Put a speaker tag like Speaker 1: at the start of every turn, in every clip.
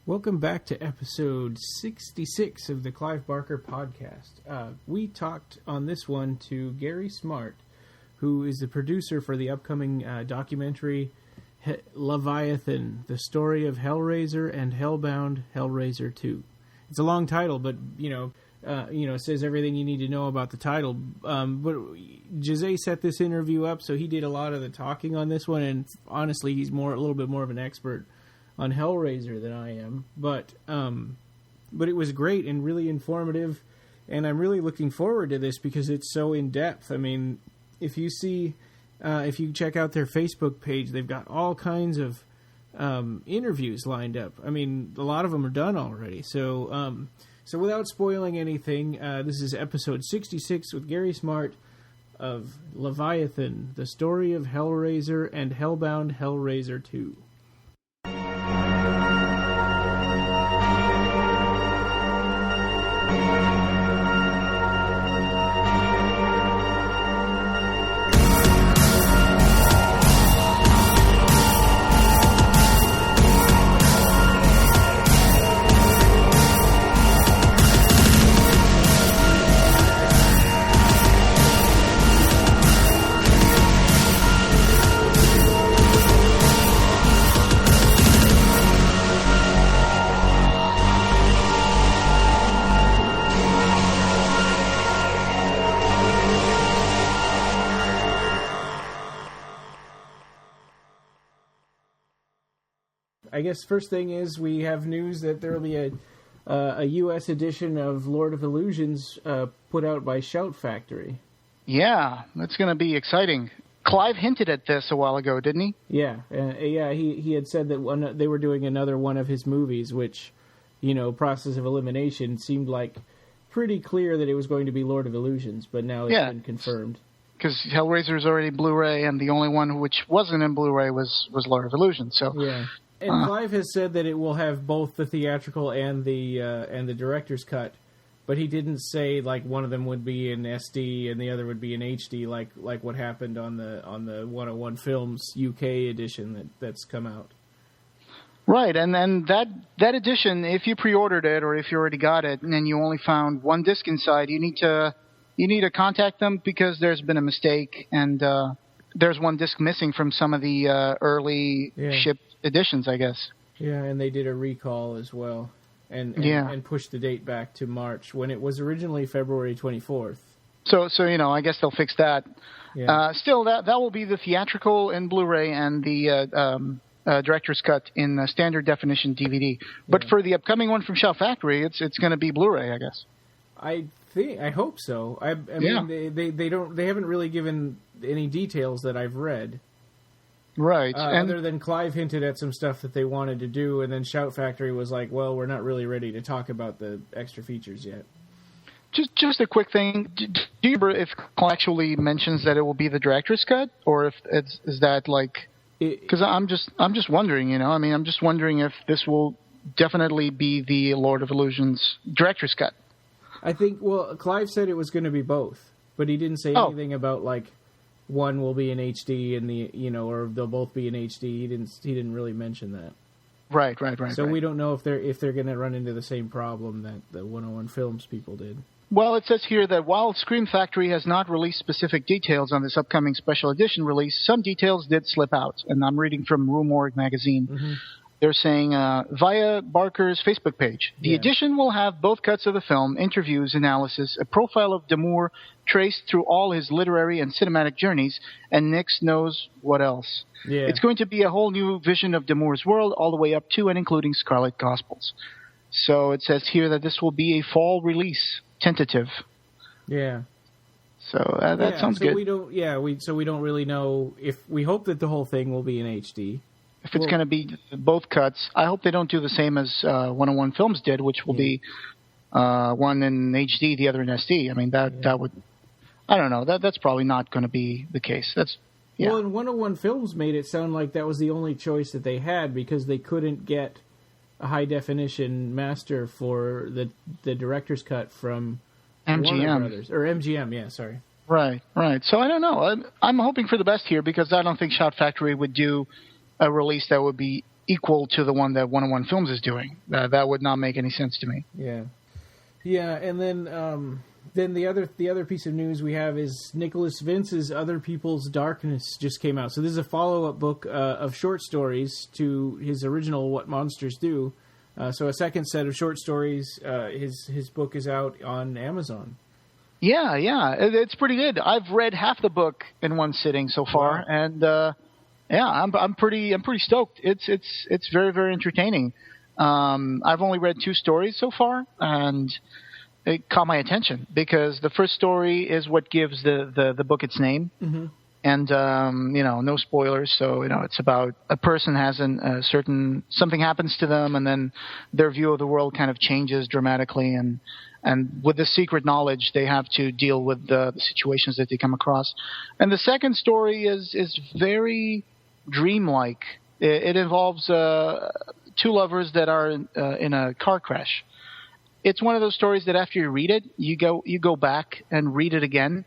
Speaker 1: Welcome back to episode 66 of the Clive Barker podcast. We talked on this one to Gary Smart, who is the producer for the upcoming documentary Leviathan, the Story of Hellraiser and Hellbound, Hellraiser II. It's a long title, but it says everything you need to know about the title. But Jose set this interview up, so he did a lot of the talking on this one, and honestly, he's a little bit more of an expert on Hellraiser than I am. But it was great and really informative, and I'm really looking forward to this because it's so in depth. I mean, if you check out their Facebook page, they've got all kinds of interviews lined up. I mean, a lot of them are done already. So without spoiling anything, this is episode 66 with Gary Smart of Leviathan, the Story of Hellraiser and Hellbound, Hellraiser II. I guess first thing is we have news that there will be a U.S. edition of Lord of Illusions put out by Shout Factory.
Speaker 2: Yeah, that's going to be exciting. Clive hinted at this a while ago, didn't he?
Speaker 1: Yeah, he had said that they were doing another one of his movies, which, Process of Elimination seemed like pretty clear that it was going to be Lord of Illusions, but now it's been confirmed.
Speaker 2: Because Hellraiser is already Blu-ray, and the only one which wasn't in Blu-ray was Lord of Illusions. So
Speaker 1: yeah. And Clive has said that it will have both the theatrical and the director's cut, but he didn't say like one of them would be in SD and the other would be in HD, like what happened on the 101 Films UK edition that's come out.
Speaker 2: Right, and then that edition, if you pre-ordered it or if you already got it and you only found one disc inside, you need to contact them because there's been a mistake and there's one disc missing from some of the early shipped editions, I guess.
Speaker 1: Yeah, and they did a recall as well, and pushed the date back to March when it was originally February 24th.
Speaker 2: So I guess they'll fix that.
Speaker 1: Yeah.
Speaker 2: Still, that will be the theatrical in Blu-ray and the director's cut in standard definition DVD. But for the upcoming one from Shout Factory, it's going to be Blu-ray, I guess.
Speaker 1: I hope so. I mean, they haven't really given any details that I've read.
Speaker 2: Right.
Speaker 1: Other than Clive hinted at some stuff that they wanted to do, and then Shout Factory was like, well, we're not really ready to talk about the extra features yet.
Speaker 2: Just a quick thing. Do you remember if Clive actually mentions that it will be the director's cut, or if is that like... Because I'm just wondering, I mean, I'm just wondering if this will definitely be the Lord of Illusions director's cut.
Speaker 1: I think, Clive said it was going to be both, but he didn't say anything about, like, one will be in HD and or they'll both be in HD. He didn't really mention that.
Speaker 2: Right.
Speaker 1: So we don't know if they're going to run into the same problem that the 101 Films people did.
Speaker 2: Well, it says here that while Scream Factory has not released specific details on this upcoming special edition release, some details did slip out. And I'm reading from Rumorg magazine. Mm-hmm. They're saying, via Barker's Facebook page, the edition will have both cuts of the film, interviews, analysis, a profile of Damour traced through all his literary and cinematic journeys, and Nix knows what else. Yeah. It's going to be a whole new vision of Damour's world, all the way up to and including Scarlet Gospels. So it says here that this will be a fall release, tentative.
Speaker 1: Yeah.
Speaker 2: So that sounds good.
Speaker 1: We don't really know if we hope that the whole thing will be in HD.
Speaker 2: If it's going to be both cuts, I hope they don't do the same as 101 Films did, which will be one in HD, the other in SD. I mean, that would... I don't know. That's probably not going to be the case. Well,
Speaker 1: and 101 Films made it sound like that was the only choice that they had because they couldn't get a high-definition master for the director's cut from
Speaker 2: MGM.
Speaker 1: Warner Brothers. Or MGM, yeah, sorry.
Speaker 2: Right. So I don't know. I'm hoping for the best here because I don't think Shout Factory would do a release that would be equal to the one that 101 Films is doing. That would not make any sense to me.
Speaker 1: Yeah, and then the other piece of news we have is Nicholas Vince's Other People's Darkness just came out. So this is a follow-up book of short stories to his original What Monsters Do. So a second set of short stories. His book is out on Amazon.
Speaker 2: Yeah, it's pretty good. I've read half the book in one sitting so far, and I'm pretty stoked. It's very, very entertaining. I've only read 2 stories so far, and it caught my attention because the first story is what gives the book its name. Mm-hmm. And, no spoilers. So, it's about a person has something happens to them, and then their view of the world kind of changes dramatically. And with this secret knowledge, they have to deal with the situations that they come across. And the second story is very dreamlike. It involves 2 lovers that are in a car crash. It's one of those stories that after you read it, you go back and read it again,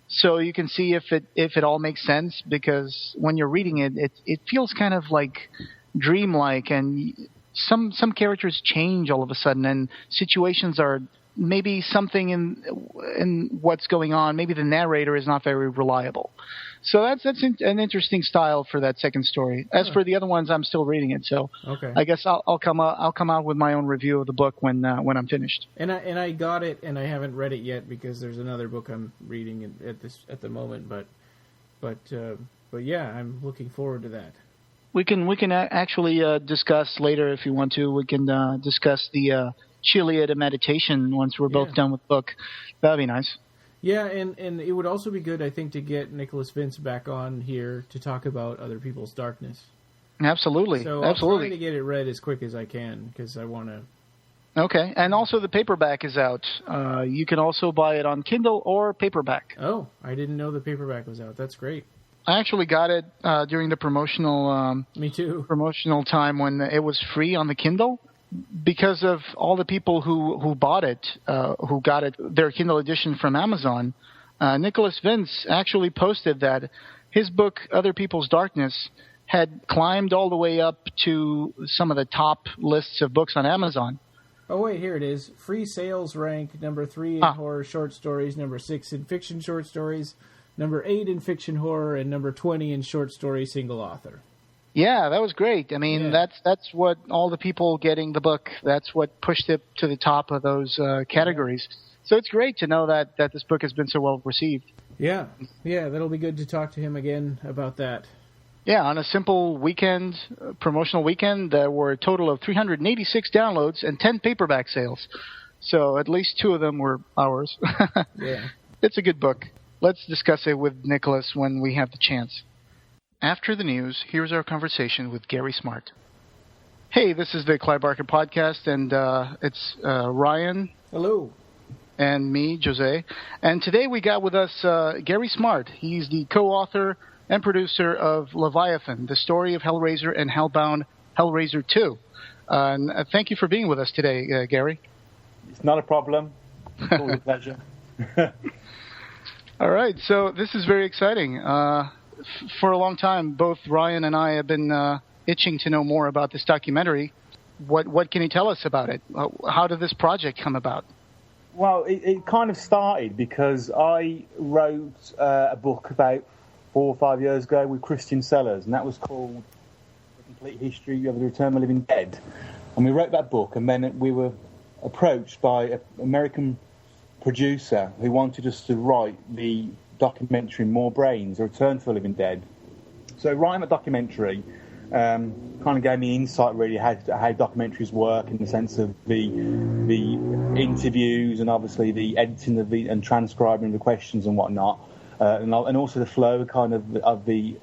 Speaker 2: so you can see if it all makes sense. Because when you're reading it feels kind of like dreamlike, and some characters change all of a sudden, and situations are maybe something in what's going on. Maybe the narrator is not very reliable. So that's an interesting style for that second story. As for the other ones, I'm still reading it, so okay. I guess I'll come out with my own review of the book when I'm finished.
Speaker 1: And I got it, and I haven't read it yet because there's another book I'm reading at the moment. But yeah, I'm looking forward to that.
Speaker 2: We can actually discuss later if you want to. We can discuss the Chiliad meditation once we're both done with the book. That'd be nice.
Speaker 1: Yeah, and it would also be good, I think, to get Nicholas Vince back on here to talk about Other People's Darkness.
Speaker 2: Absolutely.
Speaker 1: So I'm trying to get it read as quick as I can because I want to...
Speaker 2: Okay, and also the paperback is out. You can also buy it on Kindle or paperback.
Speaker 1: Oh, I didn't know the paperback was out. That's great.
Speaker 2: I actually got it during the promotional...
Speaker 1: Me too.
Speaker 2: ...promotional time when it was free on the Kindle. Because of all the people who bought it, who got it, their Kindle edition from Amazon, Nicholas Vince actually posted that his book, Other People's Darkness, had climbed all the way up to some of the top lists of books on Amazon.
Speaker 1: Oh, wait, here it is. Free sales rank, number 3 in horror short stories, number 6 in fiction short stories, number 8 in fiction horror, and number 20 in short story single author.
Speaker 2: Yeah, that was great. I mean, that's what all the people getting the book, that's what pushed it to the top of those categories. So it's great to know that this book has been so well received.
Speaker 1: Yeah, that'll be good to talk to him again about that.
Speaker 2: Yeah, on a simple weekend, promotional weekend, there were a total of 386 downloads and 10 paperback sales. So at least 2 of them were ours.
Speaker 1: Yeah.
Speaker 2: It's a good book. Let's discuss it with Nicholas when we have the chance. After the news, here's our conversation with Gary Smart. Hey, this is the Clive Barker Podcast, and it's Ryan.
Speaker 1: Hello.
Speaker 2: And me, Jose. And today we got with us Gary Smart. He's the co-author and producer of Leviathan, the Story of Hellraiser and Hellbound, Hellraiser II. And thank you for being with us today, Gary.
Speaker 3: It's not a problem. It's always a pleasure.
Speaker 2: All right, so this is very exciting. For a long time, both Ryan and I have been itching to know more about this documentary. What can you tell us about it? How did this project come about?
Speaker 3: Well, it kind of started because I wrote a book about 4 or 5 years ago with Christian Sellers, and that was called The Complete History of the Return of the Living Dead. And we wrote that book, and then we were approached by an American producer who wanted us to write the documentary More Brains, A Return to the Living Dead. So writing the documentary kind of gave me insight really how documentaries work, in the sense of the interviews and obviously the editing of and transcribing the questions and whatnot, and also the flow kind of the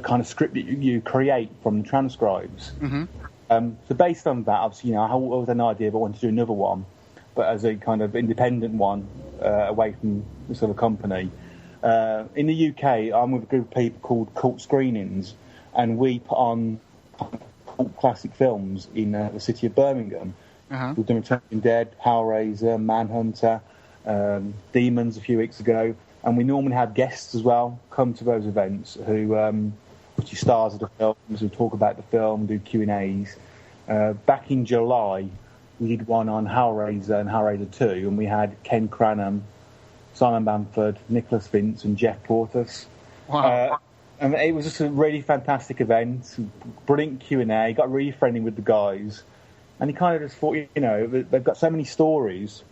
Speaker 3: kind of script that you create from the transcribes. Mm-hmm. So based on that, obviously, I had an idea, but I wanted to do another one, but as a kind of independent one, away from the sort of company. In the UK, I'm with a group of people called Cult Screenings, and we put on cult classic films in the city of Birmingham. Uh-huh. We've done Return of the Dead, Hellraiser, Manhunter, Demons a few weeks ago, and we normally have guests as well come to those events who celebrity stars of the films who talk about the film, do Q&As. Back in July, we did one on Hellraiser and Hellraiser 2, and we had Ken Cranham, Simon Bamford, Nicholas Vince, and Jeff Portas.
Speaker 2: Wow.
Speaker 3: And it was just a really fantastic event, brilliant Q&A, got really friendly with the guys. And he kind of just thought, they've got so many stories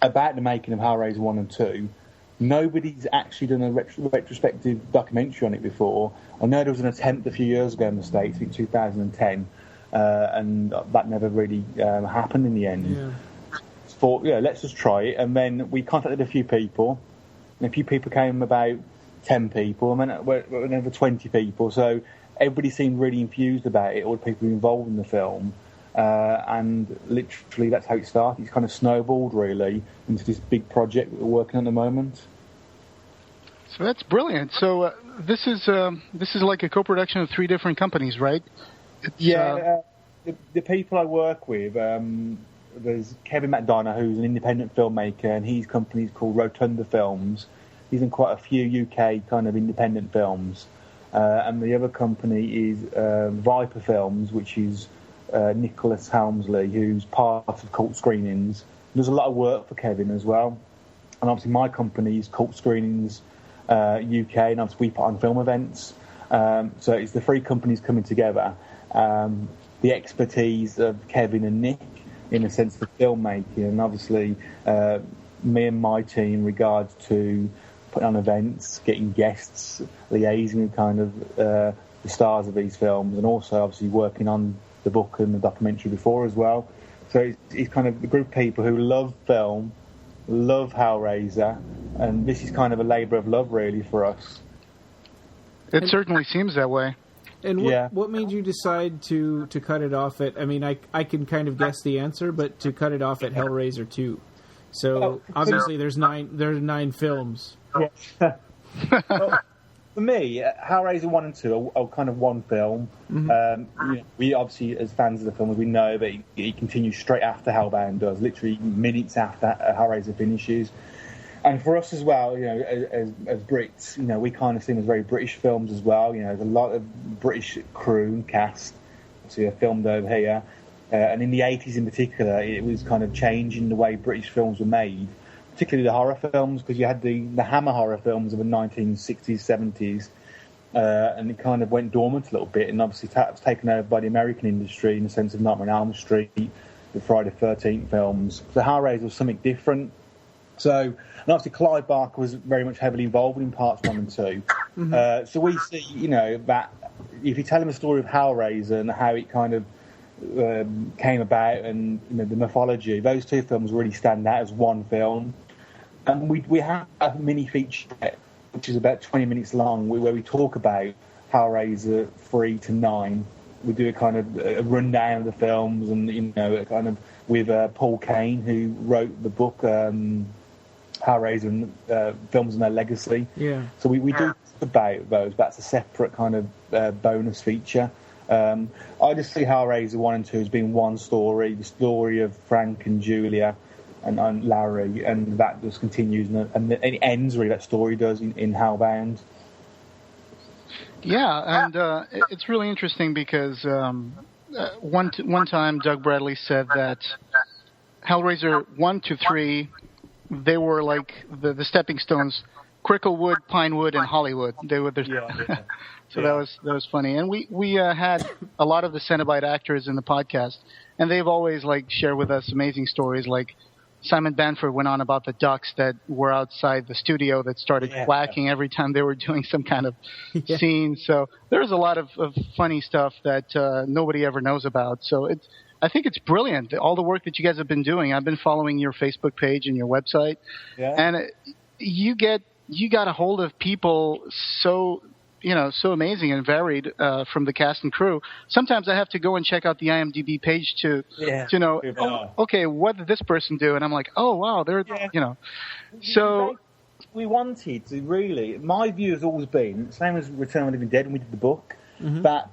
Speaker 3: about the making of Hellraiser 1 and 2. Nobody's actually done a retrospective documentary on it before. I know there was an attempt a few years ago in the States, in 2010, and that never really happened in the end.
Speaker 1: Yeah.
Speaker 3: Thought, let's just try it. And then we contacted a few people, and a few people came, about 10 people, and then we're over 20 people. So everybody seemed really infused about it, all the people involved in the film. And literally that's how it started. It's kind of snowballed, really, into this big project that we're working on at the moment.
Speaker 2: So that's brilliant. So this is like a co-production of 3 different companies, right?
Speaker 3: The people I work with, there's Kevin McDonough, who's an independent filmmaker, and his company's called Rotunda Films. He's in quite a few UK kind of independent films. And the other company is Viper Films, which is Nicholas Helmsley, who's part of Cult Screenings. There's a lot of work for Kevin as well. And obviously my company is Cult Screenings UK, and obviously we put on film events. So it's the 3 companies coming together. The expertise of Kevin and Nick in the sense of filmmaking, and obviously me and my team in regards to putting on events, getting guests, liaising with kind of the stars of these films, and also obviously working on the book and the documentary before as well. So it's kind of a group of people who love film, love Hellraiser, and this is kind of a labour of love really for us.
Speaker 2: It certainly seems that way.
Speaker 1: And what made you decide to cut it off at, I mean, I can kind of guess the answer, but to cut it off at Hellraiser 2. So obviously there's 9 films.
Speaker 3: Yeah. Well, for me, Hellraiser 1 and 2 are kind of one film. Mm-hmm. We obviously, as fans of the film, we know that it continues straight after Hellbound does, literally minutes after Hellraiser finishes. And for us as well, as Brits, we kind of see them as very British films as well. There's a lot of British crew and cast, obviously, are filmed over here. And in the 80s in particular, it was kind of changing the way British films were made, particularly the horror films, because you had the Hammer horror films of the 1960s, 70s, and it kind of went dormant a little bit, and obviously that was taken over by the American industry in the sense of Nightmare on Elm Street, the Friday the 13th films. So Hellraiser was something different. So, and obviously Clive Barker was very much heavily involved in parts 1 and 2. Mm-hmm. So we see, that if you tell them the story of Hellraiser and how it kind of came about, and the mythology, those 2 films really stand out as one film. And we have a mini featurette, which is about 20 minutes long, where we talk about Hellraiser 3 to 9. We do a kind of a rundown of the films, and kind of with Paul Kane, who wrote the book Hellraiser and Films and Their Legacy. Yeah. So we do talk about those. That's a separate kind of bonus feature. I just see Hellraiser 1 and 2 as being one story, the story of Frank and Julia and Larry, and that just continues, and it ends really, that story does, in Hellbound.
Speaker 2: Yeah, and it's really interesting because one time Doug Bradley said that Hellraiser 1 to 3, they were like the stepping stones, Cricklewood, Pinewood, and Hollywood. They were the So that was funny. And we had a lot of the Cenobite actors in the podcast, and they've always shared with us amazing stories. Like Simon Bamford went on about the ducks that were outside the studio that started quacking every time they were doing some kind of scene. So there's a lot of funny stuff that nobody ever knows about. So I think it's brilliant, all the work that you guys have been doing. I've been following your Facebook page and your website, and you got a hold of people so amazing and varied from the cast and crew. Sometimes I have to go and check out the IMDb page to know, okay, what did this person do? And I'm like, oh, wow, they're, So
Speaker 3: we wanted to really, my view has always been, same as Return of the Living Dead when we did the book, that,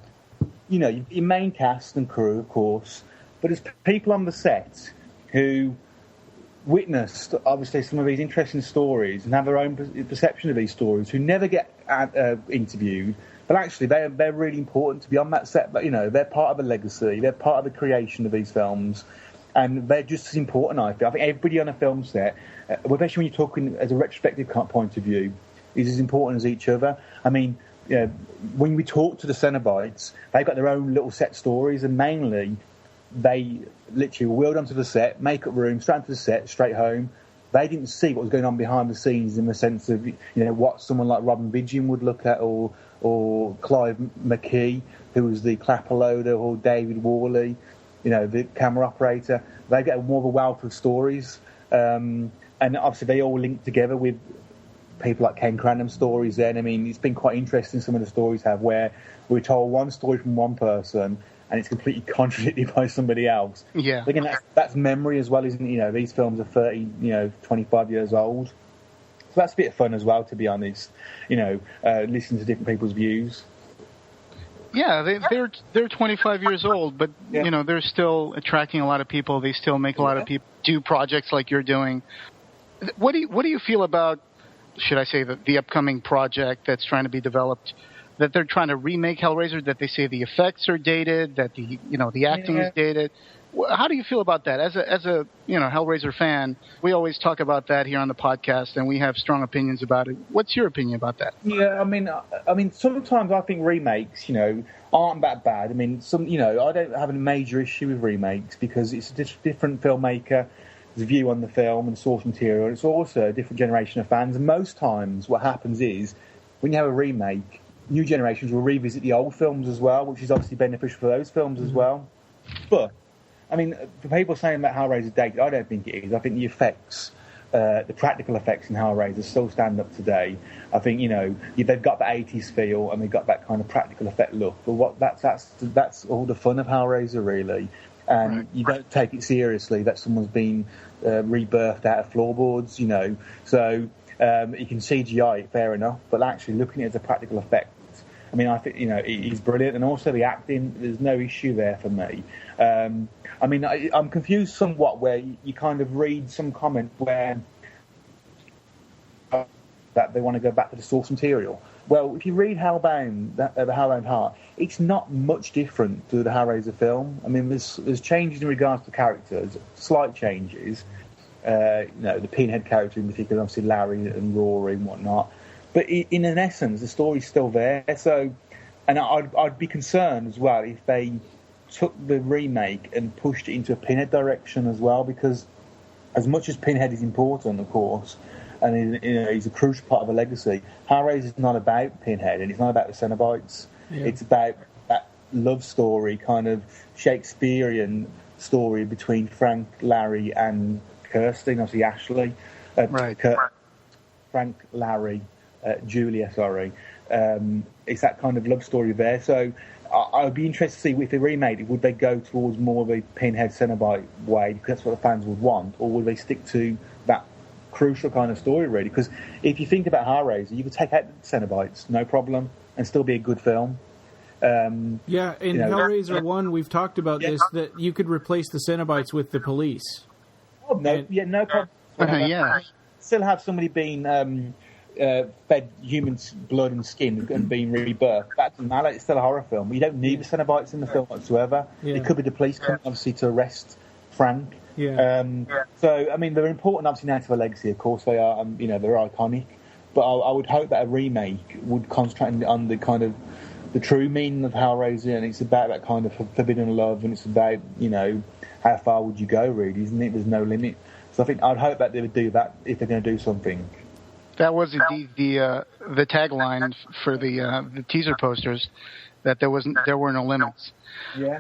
Speaker 3: your main cast and crew, of course, but there's people on the set who witnessed, obviously, some of these interesting stories and have their own perception of these stories, who never get interviewed, But actually, they're really important to be on that set. But they're part of a legacy. They're part of the creation of these films, and they're just as important. I think everybody on a film set, especially when you're talking as a retrospective point of view, is as important as each other. I mean, when we talk to the Cenobites, they've got their own little set stories, and mainly they literally were wheeled onto the set, makeup room, straight onto the set, straight home. They didn't see what was going on behind the scenes in the sense of what someone like Robin Vidgeon would look at, or Clive McKee, who was the clapper loader, or David Worley, the camera operator. They get more of a wealth of stories, and obviously they all link together with people like Ken Cranham stories. Then, I mean, it's been quite interesting. Some of the stories have where we're told one story from one person, and it's completely contradicted by somebody else.
Speaker 2: Yeah.
Speaker 3: But again, that's memory as well, isn't it? These films are 30, 25 years old. So that's a bit of fun as well, to be honest. Listening to different people's views.
Speaker 2: Yeah, they're 25 years old, but they're still attracting a lot of people. They still make a lot of people do projects like you're doing. What do you feel about, should I say, the upcoming project that's trying to be developed? That they're trying to remake Hellraiser, that they say the effects are dated, that the acting is dated. How do you feel about that? As a Hellraiser fan, we always talk about that here on the podcast, and we have strong opinions about it. What's your opinion about that?
Speaker 3: Yeah, I mean, sometimes I think remakes, aren't that bad. I mean, I don't have a major issue with remakes because it's a different filmmaker's view on the film and source material. It's also a different generation of fans, and most times what happens is when you have a remake, new generations will revisit the old films as well, which is obviously beneficial for those films as well. But, I mean, for people saying that Hellraiser dated, I don't think it is. I think the effects, the practical effects in Hellraiser still stand up today. I think, they've got the 80s feel and they've got that kind of practical effect look. But that's all the fun of Hellraiser, really. And you don't take it seriously that someone's been rebirthed out of floorboards, So you can CGI it, fair enough, but actually looking at it as a practical effect, I mean, I think, he's brilliant. And also the acting, there's no issue there for me. I mean, I'm confused somewhat where you kind of read some comment where that they want to go back to the source material. Well, if you read Hellbound, the Hellbound Heart, it's not much different to the Hellraiser film. I mean, there's changes in regards to characters, slight changes. The Pinhead character in particular, obviously Larry and Rory and whatnot. But in an essence, the story's still there. So, and I'd be concerned as well if they took the remake and pushed it into a Pinhead direction as well, because as much as Pinhead is important, of course, and he's a crucial part of a legacy, Hellraiser's not about Pinhead, and it's not about the Cenobites. Yeah. It's about that love story, kind of Shakespearean story between Frank, Larry, and Kirsten, obviously Ashley. Frank, Larry, Julia, sorry. It's that kind of love story there. So I'd be interested to see if they remade it, would they go towards more of a Pinhead Cenobite way, because that's what the fans would want, or would they stick to that crucial kind of story, really? Because if you think about Hellraiser, you could take out the Cenobites, no problem, and still be a good film.
Speaker 1: In Hellraiser 1, we've talked about this, that you could replace the Cenobites with the police.
Speaker 3: Oh, no, no problem. Still have somebody being fed human blood and skin and being rebirthed. That doesn't matter. It's still a horror film. You don't need the Cenobites in the film whatsoever. It could be the police coming, obviously, to arrest Frank. So, I mean, they're important, obviously, now to the legacy. Of course, they are. They're iconic. But I would hope that a remake would concentrate on the kind of the true meaning of Hellraiser, and it's about that kind of forbidden love, and it's about how far would you go, really, isn't it? There's no limit. So I'd hope that they would do that if they're going to do something.
Speaker 2: That was indeed the tagline for the teaser posters, that there were no limits.
Speaker 3: Yeah.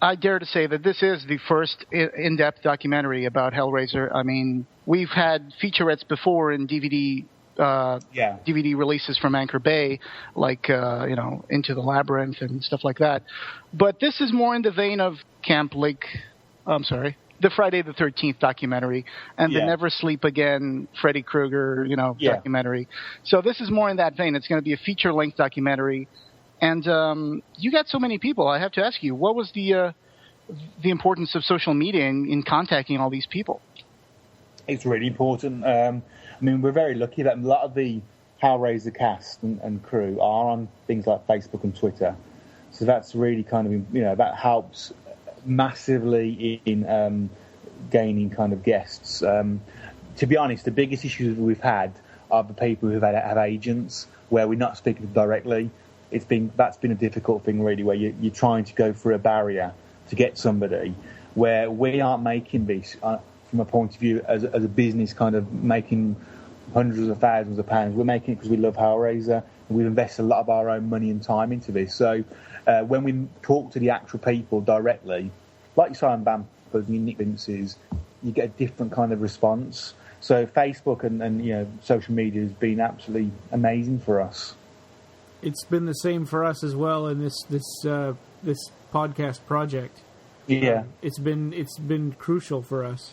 Speaker 2: I dare to say that this is the first in-depth documentary about Hellraiser. I mean, we've had featurettes before in DVD releases from Anchor Bay, like Into the Labyrinth and stuff like that. But this is more in the vein of the Friday the 13th documentary and the Never Sleep Again Freddy Krueger, documentary. So this is more in that vein. It's going to be a feature-length documentary. And you got so many people. I have to ask you, what was the importance of social media in contacting all these people?
Speaker 3: It's really important. We're very lucky that a lot of the Hellraiser cast and crew are on things like Facebook and Twitter. So that's really kind of, that helps massively in gaining kind of guests. To be honest, the biggest issues we've had are the people who've have agents where we're not speaking directly. That's been a difficult thing really, where you're trying to go through a barrier to get somebody, where we aren't making this from a point of view as a business kind of making hundreds of thousands of pounds. We're making it because we love Hellraiser, and we've invested a lot of our own money and time into this. So when we talk to the actual people directly, like your Simon Bamford and your Nick Vince's, you get a different kind of response. So Facebook and social media has been absolutely amazing for us.
Speaker 1: It's been the same for us as well in this podcast project.
Speaker 3: Yeah,
Speaker 1: it's been crucial for us.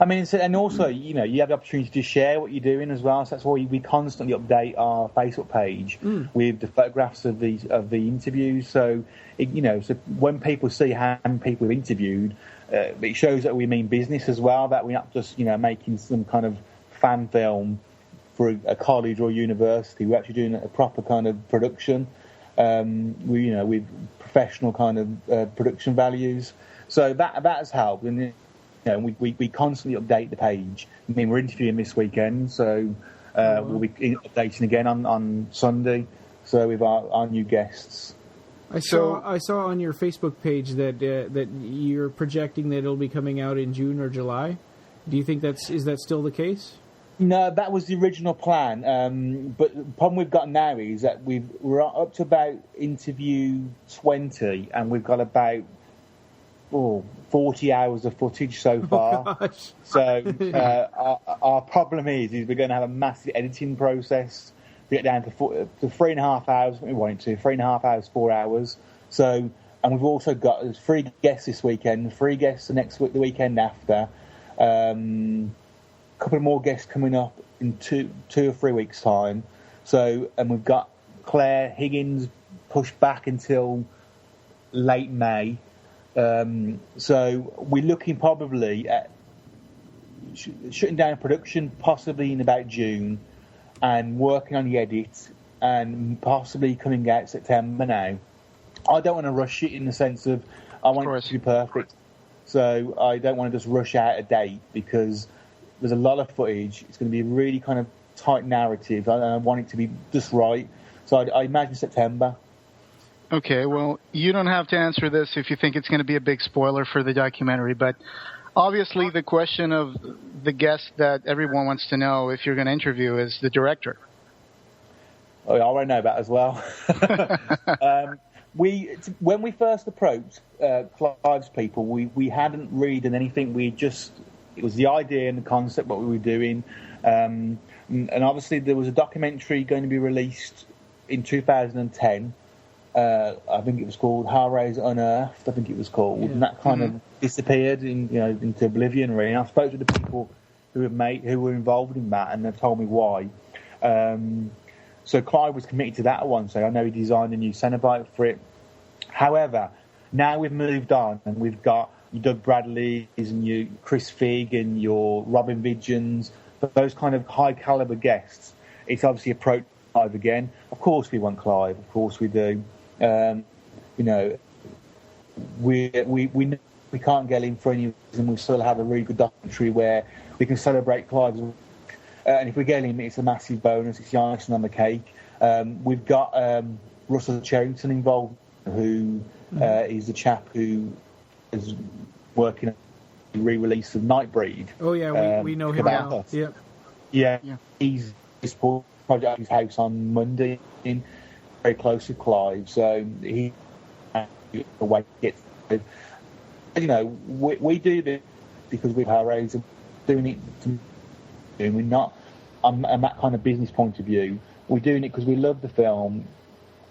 Speaker 3: I mean, and also, you have the opportunity to share what you're doing as well. So that's why we constantly update our Facebook page with the photographs of the interviews. So, so when people see how many people we've interviewed, it shows that we mean business as well. That we're not just making some kind of fan film for a college or university. We're actually doing a proper kind of production. With professional kind of production values. So that has helped. And we constantly update the page. I mean, we're interviewing this weekend, so we'll be updating again on Sunday. So with our new guests.
Speaker 1: I saw on your Facebook page that you're projecting that it'll be coming out in June or July. Do you think is that still the case?
Speaker 3: No, that was the original plan. But the problem we've got now is that we're up to about interview 20, and we've got about 40 hours of footage so far.
Speaker 1: Gosh.
Speaker 3: So our problem is we're going to have a massive editing process to get down to 3.5 hours. We want it to 3.5 hours, 4 hours. So, and we've also got 3 guests this weekend, 3 guests the weekend after. Couple of more guests coming up in 2 or 3 weeks' time. So, and we've got Claire Higgins pushed back until late May. So we're looking probably at shutting down production possibly in about June, and working on the edit and possibly coming out September now. I don't want to rush it in the sense of I want it to be perfect. So I don't want to just rush out a date because there's a lot of footage. It's going to be a really kind of tight narrative. I want it to be just right. So I imagine September.
Speaker 2: Okay, well, you don't have to answer this if you think it's going to be a big spoiler for the documentary, but obviously the question of the guest that everyone wants to know if you're going to interview is the director.
Speaker 3: Oh, I already know that as well. When we first approached Clive's people, we hadn't really done anything. It was the idea and the concept, what we were doing. And obviously there was a documentary going to be released in 2010. I think it was called Hellraiser Unearthed, I think it was called. Yeah. And that kind of disappeared into oblivion, really. And I spoke to the people who were involved in that, and they've told me why. So Clive was committed to that one, so I know he designed a new Cenobite for it. However, now we've moved on, and we've got your Doug Bradleys and your Chris Figg and your Robin Vidgeons, those kind of high-caliber guests. It's obviously approached Clive again. Of course we want Clive, of course we do. We can't get him for any reason. We still have a really good documentary where we can celebrate Clive's work. And if we get him, it's a massive bonus. It's the icing on the cake. We've got Russell Cherrington involved, who is the chap who is working on the re-release of Nightbreed.
Speaker 1: Oh yeah, we know him now.
Speaker 3: Yeah. He's project at his house on Monday, very close to Clive. So he away get. We do this because we're Hellraiser, doing it. We're not. On that kind of business point of view, we're doing it because we love the film.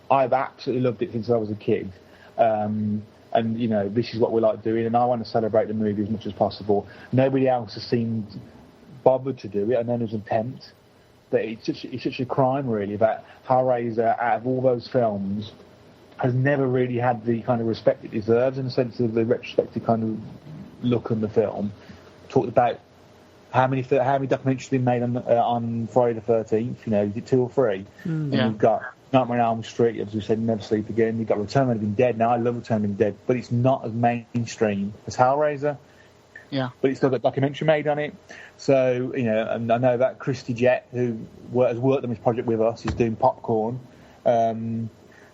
Speaker 3: I've absolutely loved it since I was a kid. And this is what we like doing, and I want to celebrate the movie as much as possible. Nobody else has seemed bothered to do it, and then there's an attempt. But it's such a crime, really, that Hellraiser, out of all those films, has never really had the kind of respect it deserves in the sense of the retrospective kind of look on the film. Talked about how many documentaries have been made on Friday the 13th? Is it 2 or 3? And you've got Nightmare on Elm Street, as we said, Never Sleep Again. You've got Return of the Living Dead. Now, I love Return of the Living Dead, but it's not as mainstream as Hellraiser.
Speaker 2: Yeah.
Speaker 3: But it's still got a documentary made on it. So, and I know that Christy Jett, who has worked on this project with us, is doing Popcorn.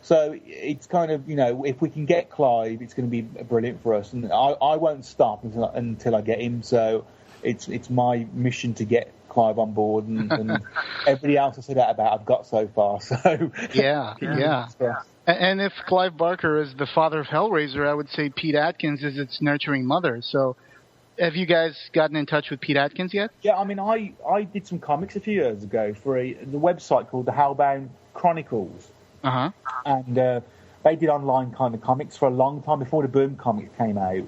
Speaker 3: So it's kind of, if we can get Clive, it's going to be brilliant for us. And I won't stop until I get him. So it's my mission to get Clive on board, and everybody else I said that about I've got so far. So
Speaker 2: yeah. And if Clive Barker is the father of Hellraiser, I would say Pete Atkins is its nurturing mother. So have you guys gotten in touch with Pete Atkins yet?
Speaker 3: Yeah, I mean, I did some comics a few years ago for the website called the Hellbound Chronicles.
Speaker 2: Uh-huh.
Speaker 3: And they did online kind of comics for a long time before the Boom comics came out.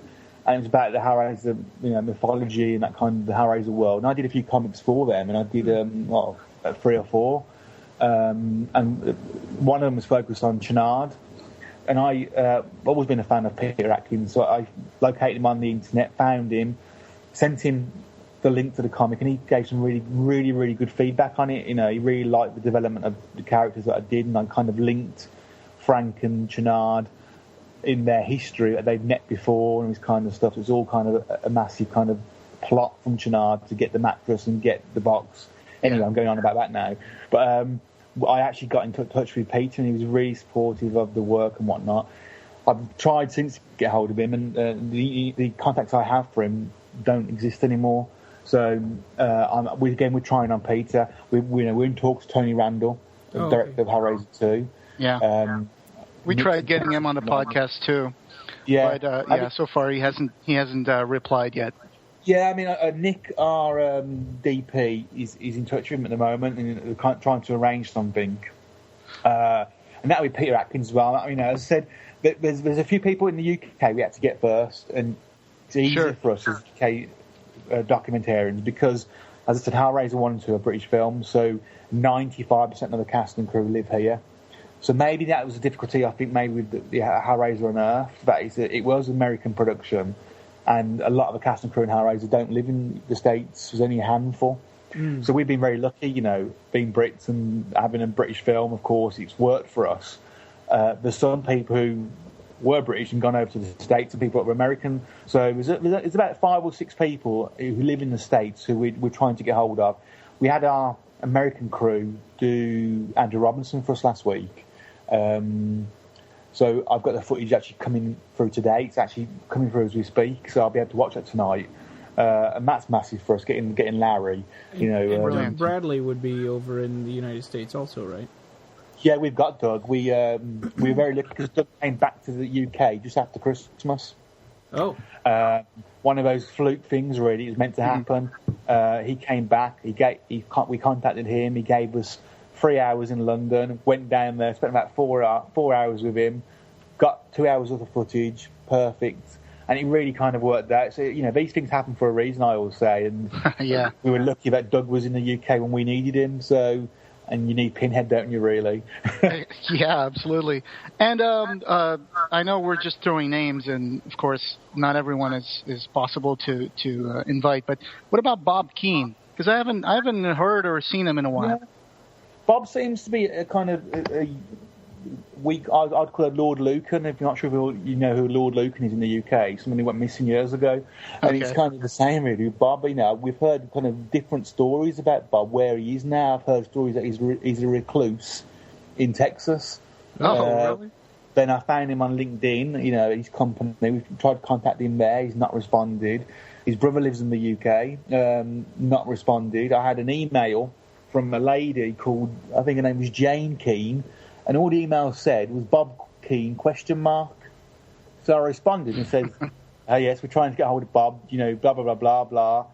Speaker 3: And it was about the Hellraiser, mythology and that kind of the Hellraiser world. And I did a few comics for them, and I did 3 or 4. And one of them was focused on Chenard. And I've always been a fan of Peter Atkins, so I located him on the internet, found him, sent him the link to the comic, and he gave some really, really, really good feedback on it. He really liked the development of the characters that I did, and I kind of linked Frank and Chenard in their history that they've met before and this kind of stuff. It was all kind of a massive kind of plot from Chenard to get the mattress and get the box. Anyway, I'm going on about that now. But I actually got in touch with Peter, and he was really supportive of the work and whatnot. I've tried since to get hold of him, and the contacts I have for him don't exist anymore. So we're trying on Peter. We're in talks with Tony Randall, the director of Hellraiser 2.
Speaker 2: Yeah. We tried getting him on the podcast too.
Speaker 3: Yeah.
Speaker 2: But so far he hasn't replied yet.
Speaker 3: Yeah, I mean, Nick, our DP, is in touch with him at the moment, and trying to arrange something. And that would be Peter Atkins as well. I mean, as I said, there's a few people in the UK we had to get first, and it's easier for us as UK documentarians because, as I said, Hellraiser 1 and 2 are British films, so 95% of the cast and crew live here. So maybe that was a difficulty, I think, maybe with the Hellraiser on Earth, that it was an American production, and a lot of the cast and crew in Hellraiser don't live in the States. There's only a handful. So we've been very lucky, being Brits and having a British film, of course, it's worked for us. There's some people who were British and gone over to the States, and people that were American. So there's about 5 or 6 people who live in the States who we're trying to get hold of. We had our American crew do Andrew Robinson for us last week. So I've got the footage actually coming through today. It's actually coming through as we speak, so I'll be able to watch that tonight. And that's massive for us, getting Larry.
Speaker 1: And Bradley would be over in the United States also, right?
Speaker 3: Yeah, we've got Doug. We're very lucky because Doug came back to the UK just after Christmas.
Speaker 1: Oh.
Speaker 3: One of those fluke things, really. It was meant to happen. He came back. We contacted him. He gave us 3 hours in London. Went down there, spent about 4 hours with him. Got 2 hours worth of footage. Perfect. And it really kind of worked out. So, these things happen for a reason, I always say. And
Speaker 2: yeah,
Speaker 3: we were lucky that Doug was in the UK when we needed him. So, and you need Pinhead, don't you, really?
Speaker 2: Yeah, absolutely. And I know we're just throwing names, and of course, not everyone is possible to invite. But what about Bob Keane? Because I haven't heard or seen him in a while.
Speaker 3: Yeah. Bob seems to be a kind of I'd call it Lord Lucan. If you're not sure you know who Lord Lucan is in the UK, someone who went missing years ago, and it's kind of the same really. Bob, we've heard kind of different stories about Bob, where he is now. I've heard stories that he's a recluse in Texas.
Speaker 2: Really?
Speaker 3: Then I found him on LinkedIn. His company. We've tried to contact him there. He's not responded. His brother lives in the UK. Not responded. I had an email from a lady called, I think her name was Jane Keane, and all the email said was Bob Keane ? So I responded and said, yes, we're trying to get hold of Bob, blah, blah, blah, blah, blah.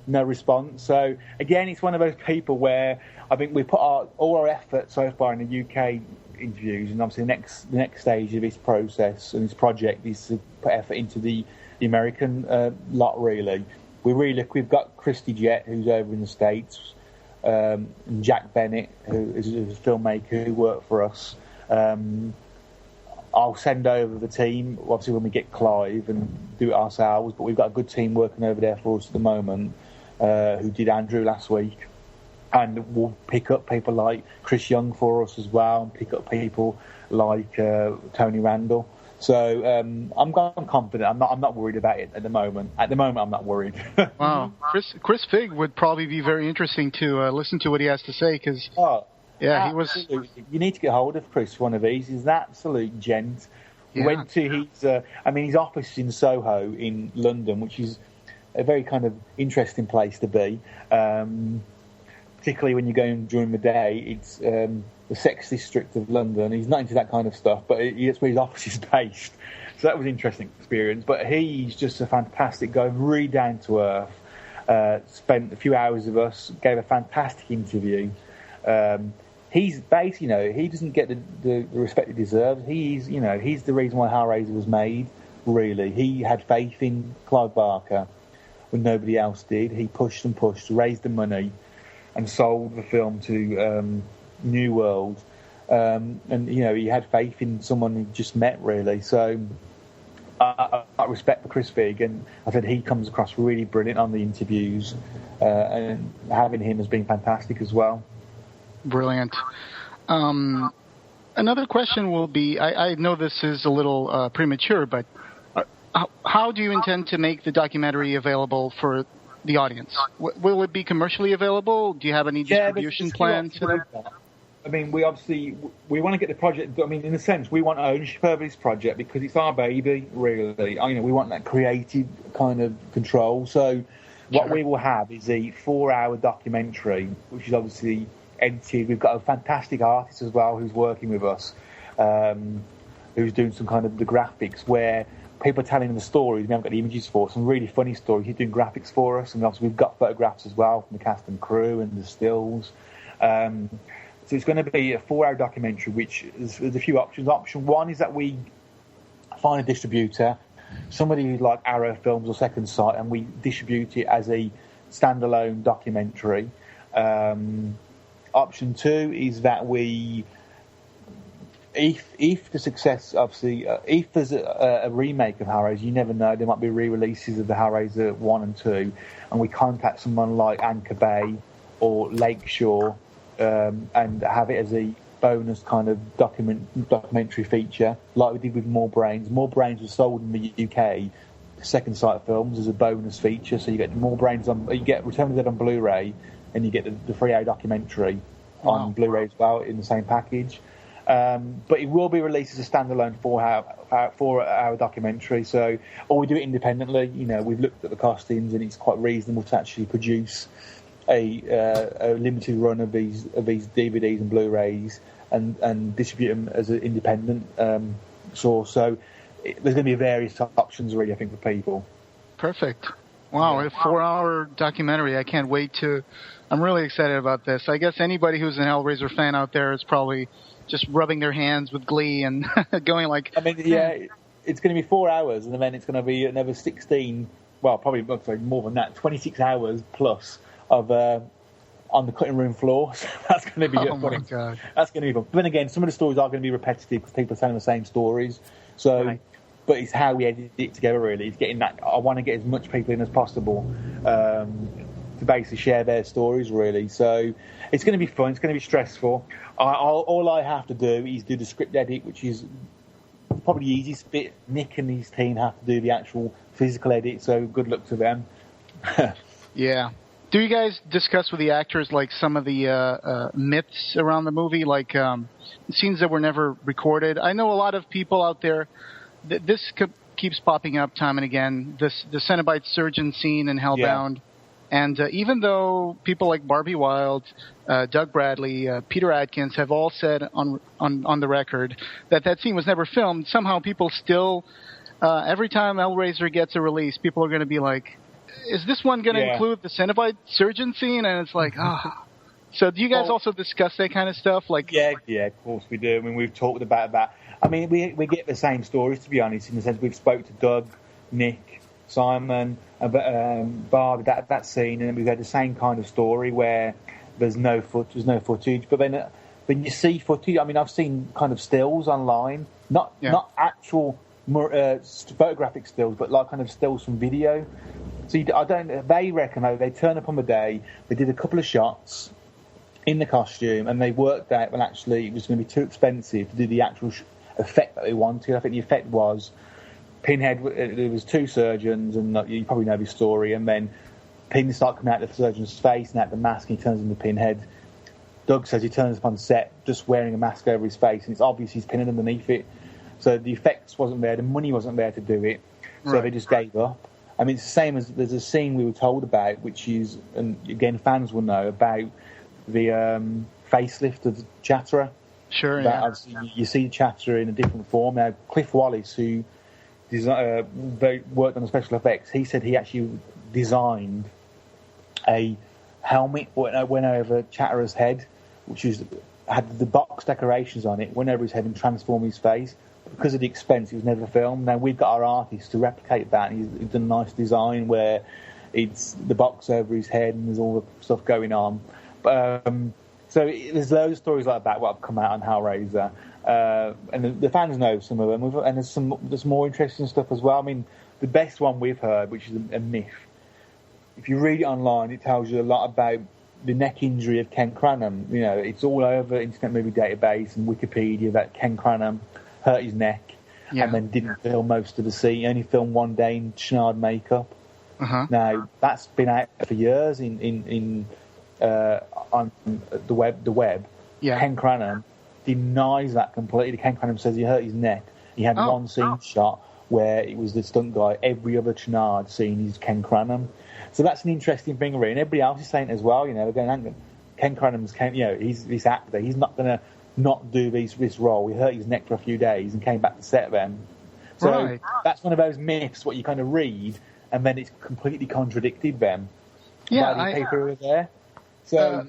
Speaker 3: No response. So, again, it's one of those people where I think we put all our effort so far in the UK interviews, and obviously the next stage of this process and this project is to put effort into the American lot, really. We've got Christy Jett, who's over in the States, and Jack Bennett, who is a filmmaker who worked for us. I'll send over the team, obviously, when we get Clive and do it ourselves, but we've got a good team working over there for us at the moment. who did Andrew last week. And we'll pick up people like Chris Young for us as well, and pick up people like Tony Randall. So I'm confident. I'm not worried about it at the moment. At the moment, I'm not worried.
Speaker 2: Wow, Chris Figg would probably be very interesting to listen to what he has to say, because he was.
Speaker 3: You need to get hold of Chris. One of these. He's an absolute gent. He went to his office in Soho in London, which is a very kind of interesting place to be. Particularly when you're going during the day, it's the sex district of London. He's not into that kind of stuff, but it's where his office is based. So that was an interesting experience. But he's just a fantastic guy, really down to earth. Spent a few hours with us, gave a fantastic interview. He's basically, he doesn't get the respect he deserves. He's the reason why Hellraiser was made. Really, he had faith in Clive Barker when nobody else did. He pushed and pushed, raised the money, and sold the film to New World. And he had faith in someone he just met, really. So I respect for Chris Figg, and I said he comes across really brilliant on the interviews, and having him has been fantastic as well.
Speaker 2: Brilliant. Another question will be, I know this is a little premature, but how do you intend to make the documentary available for the audience? Will it be commercially available? Do you have any distribution plans for that?
Speaker 3: I mean, we want to get the project. I mean, in a sense, we want ownership over this project because it's our baby, really. We want that creative kind of control. So what we will have is a 4-hour documentary, which is obviously edited. We've got a fantastic artist as well who's working with us, who's doing some kind of the graphics where people are telling the stories. We haven't got the images for some really funny stories. He's doing graphics for us, and obviously we've got photographs as well from the cast and crew and the stills. So it's going to be a 4-hour documentary, which there's a few options. Option one is that we find a distributor, somebody who's like Arrow Films or Second Sight, and we distribute it as a standalone documentary. Option two is that if the success, obviously, if there's a remake of Hellraiser, you never know, there might be re-releases of the Hellraiser 1 and 2, and we contact someone like Anchor Bay or Lakeshore, and have it as a bonus kind of documentary feature, like we did with More Brains. More Brains was sold in the UK, Second Sight Films, as a bonus feature, so you get More Brains you get Return of the Dead on Blu-ray, and you get the 3-hour documentary on Blu-ray as well in the same package. But it will be released as a standalone 4-hour documentary. So, or we do it independently. We've looked at the costings, and it's quite reasonable to actually produce a limited run of these DVDs and Blu-rays and distribute them as an independent source. So there's going to be various options, really, I think, for people.
Speaker 2: Perfect. Wow, a 4-hour documentary. I can't wait to. I'm really excited about this. I guess anybody who's an Hellraiser fan out there is probably just rubbing their hands with glee and going like...
Speaker 3: I mean, it's going to be 4 hours, and then it's going to be another 16, well, probably more than that, 26 hours plus of on the cutting room floor. So that's going to be
Speaker 2: funny. My God.
Speaker 3: That's going to be fun. But then again, some of the stories are going to be repetitive because people are telling the same stories. So, right. But it's how we edit it together, really. It's getting that. I want to get as much people in as possible to basically share their stories, really. So it's going to be fun. It's going to be stressful. All I have to do is do the script edit, which is probably the easiest bit. Nick and his team have to do the actual physical edit, so good luck to them.
Speaker 2: Yeah. Do you guys discuss with the actors like some of the myths around the movie, like scenes that were never recorded? I know a lot of people out there. This keeps popping up time and again. The Cenobite surgeon scene in Hellbound, and even though people like Barbie Wilde, Doug Bradley, Peter Atkins have all said on the record that scene was never filmed, somehow people still, every time Hellraiser gets a release, people are going to be like, is this one going to include the Cenobite surgeon scene? And it's like, So do you guys also discuss that kind of stuff? Like,
Speaker 3: yeah, of course we do. I mean, we've talked about that. I mean, we get the same stories, to be honest, in the sense we've spoke to Doug, Nick, Simon, Barb, that scene, and we've had the same kind of story where there's no footage. But then when you see footage, I mean, I've seen kind of stills online, not actual photographic stills, but like kind of stills from video. So they reckon they turned up on the day, they did a couple of shots in the costume, and they worked out, well, actually, it was going to be too expensive to do the actual effect that they wanted. I think the effect was Pinhead, there was two surgeons, and you probably know the story, and then Pinhead started coming out of the surgeon's face and out the mask, and he turns into Pinhead. Doug says he turns up on set just wearing a mask over his face, and it's obvious he's Pinhead underneath it. So the effects wasn't there, the money wasn't there to do it, so they just gave up. I mean, it's the same as there's a scene we were told about, which is, and again, fans will know, about the facelift of Chatterer.
Speaker 2: Sure,
Speaker 3: You see Chatterer in a different form. Now, Cliff Wallace, who worked on the special effects, he said he actually designed a helmet that went over Chatterer's head, which had the box decorations on it, went over his head and transformed his face. Because of the expense, it was never filmed. Now, we've got our artist to replicate that, and he's done a nice design where it's the box over his head and there's all the stuff going on. So there's loads of stories like that what have come out on Hellraiser. And the fans know some of them. And there's more interesting stuff as well. I mean, the best one we've heard, which is a myth, if you read it online, it tells you a lot about the neck injury of Ken Cranham. You know, it's all over Internet Movie Database and Wikipedia that Ken Cranham hurt his neck and then didn't film most of the scene. He only filmed one day in Chenard makeup. Now, that's been out for years on the web. Ken Cranham denies that completely. Ken Cranham says he hurt his neck. He had one scene shot where it was the stunt guy. Every other Chenard scene is Ken Cranham. So that's an interesting thing, really. And everybody else is saying it as well. You know, they're going, Ken Cranham's, he's this actor. He's not going to not do this role. He hurt his neck for a few days and came back to set then. So that's one of those myths, what you kind of read, and then it's completely contradicted them. By the people who are there. So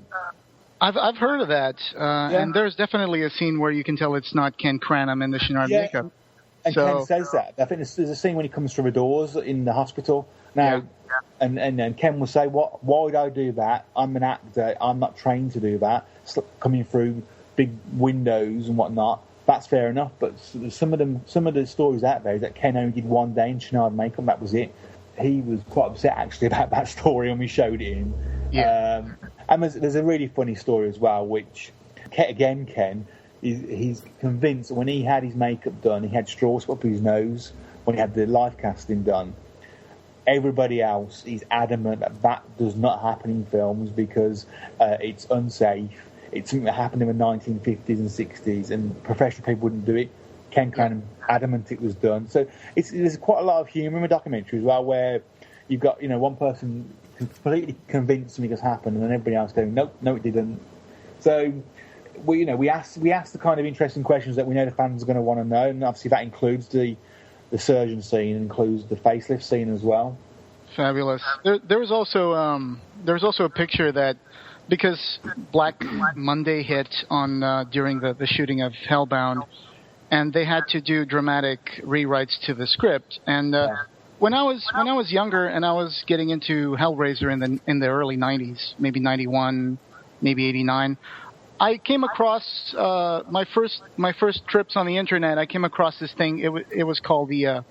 Speaker 2: I've heard of that, and there's definitely a scene where you can tell it's not Ken Cranham in the Chenard makeup.
Speaker 3: And Ken says that. I think there's a scene when he comes through the doors in the hospital. Now, and then Ken will say, "Why would I do that? I'm an actor. I'm not trained to do that. Coming through big windows and whatnot. That's fair enough. But some of the stories out there is that Ken only did one day in Chenard makeup. That was it. He was quite upset actually about that story when we showed it him. And there's a really funny story as well, which Ken he's convinced that when he had his makeup done, he had straws up his nose when he had the live casting done. Everybody else is adamant that does not happen in films because it's unsafe. It's something that happened in the 1950s and 60s, and professional people wouldn't do it. Ken Cranham adamant it was done. So there's quite a lot of humour in the documentary as well, where you've got one person completely convinced something has happened, and then everybody else going, no, it didn't. So we ask the kind of interesting questions that we know the fans are going to want to know, and obviously that includes the surgeon scene, includes the facelift scene as well.
Speaker 2: Fabulous. There was also a picture that, because Black Monday hit on during the shooting of Hellbound, and they had to do dramatic rewrites to the script. And when I was younger and I was getting into Hellraiser in the early 90s, maybe 91, maybe 89, I came across my first trips on the internet. I came across this thing. It was called the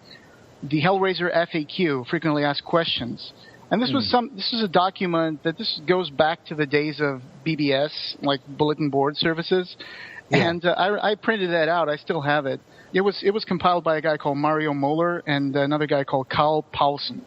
Speaker 2: Hellraiser FAQ, frequently asked questions. And this was a document that goes back to the days of BBS, like bulletin board services. Yeah. And I printed that out. I still have it. It was compiled by a guy called Mario Moeller and another guy called Carl Paulsen.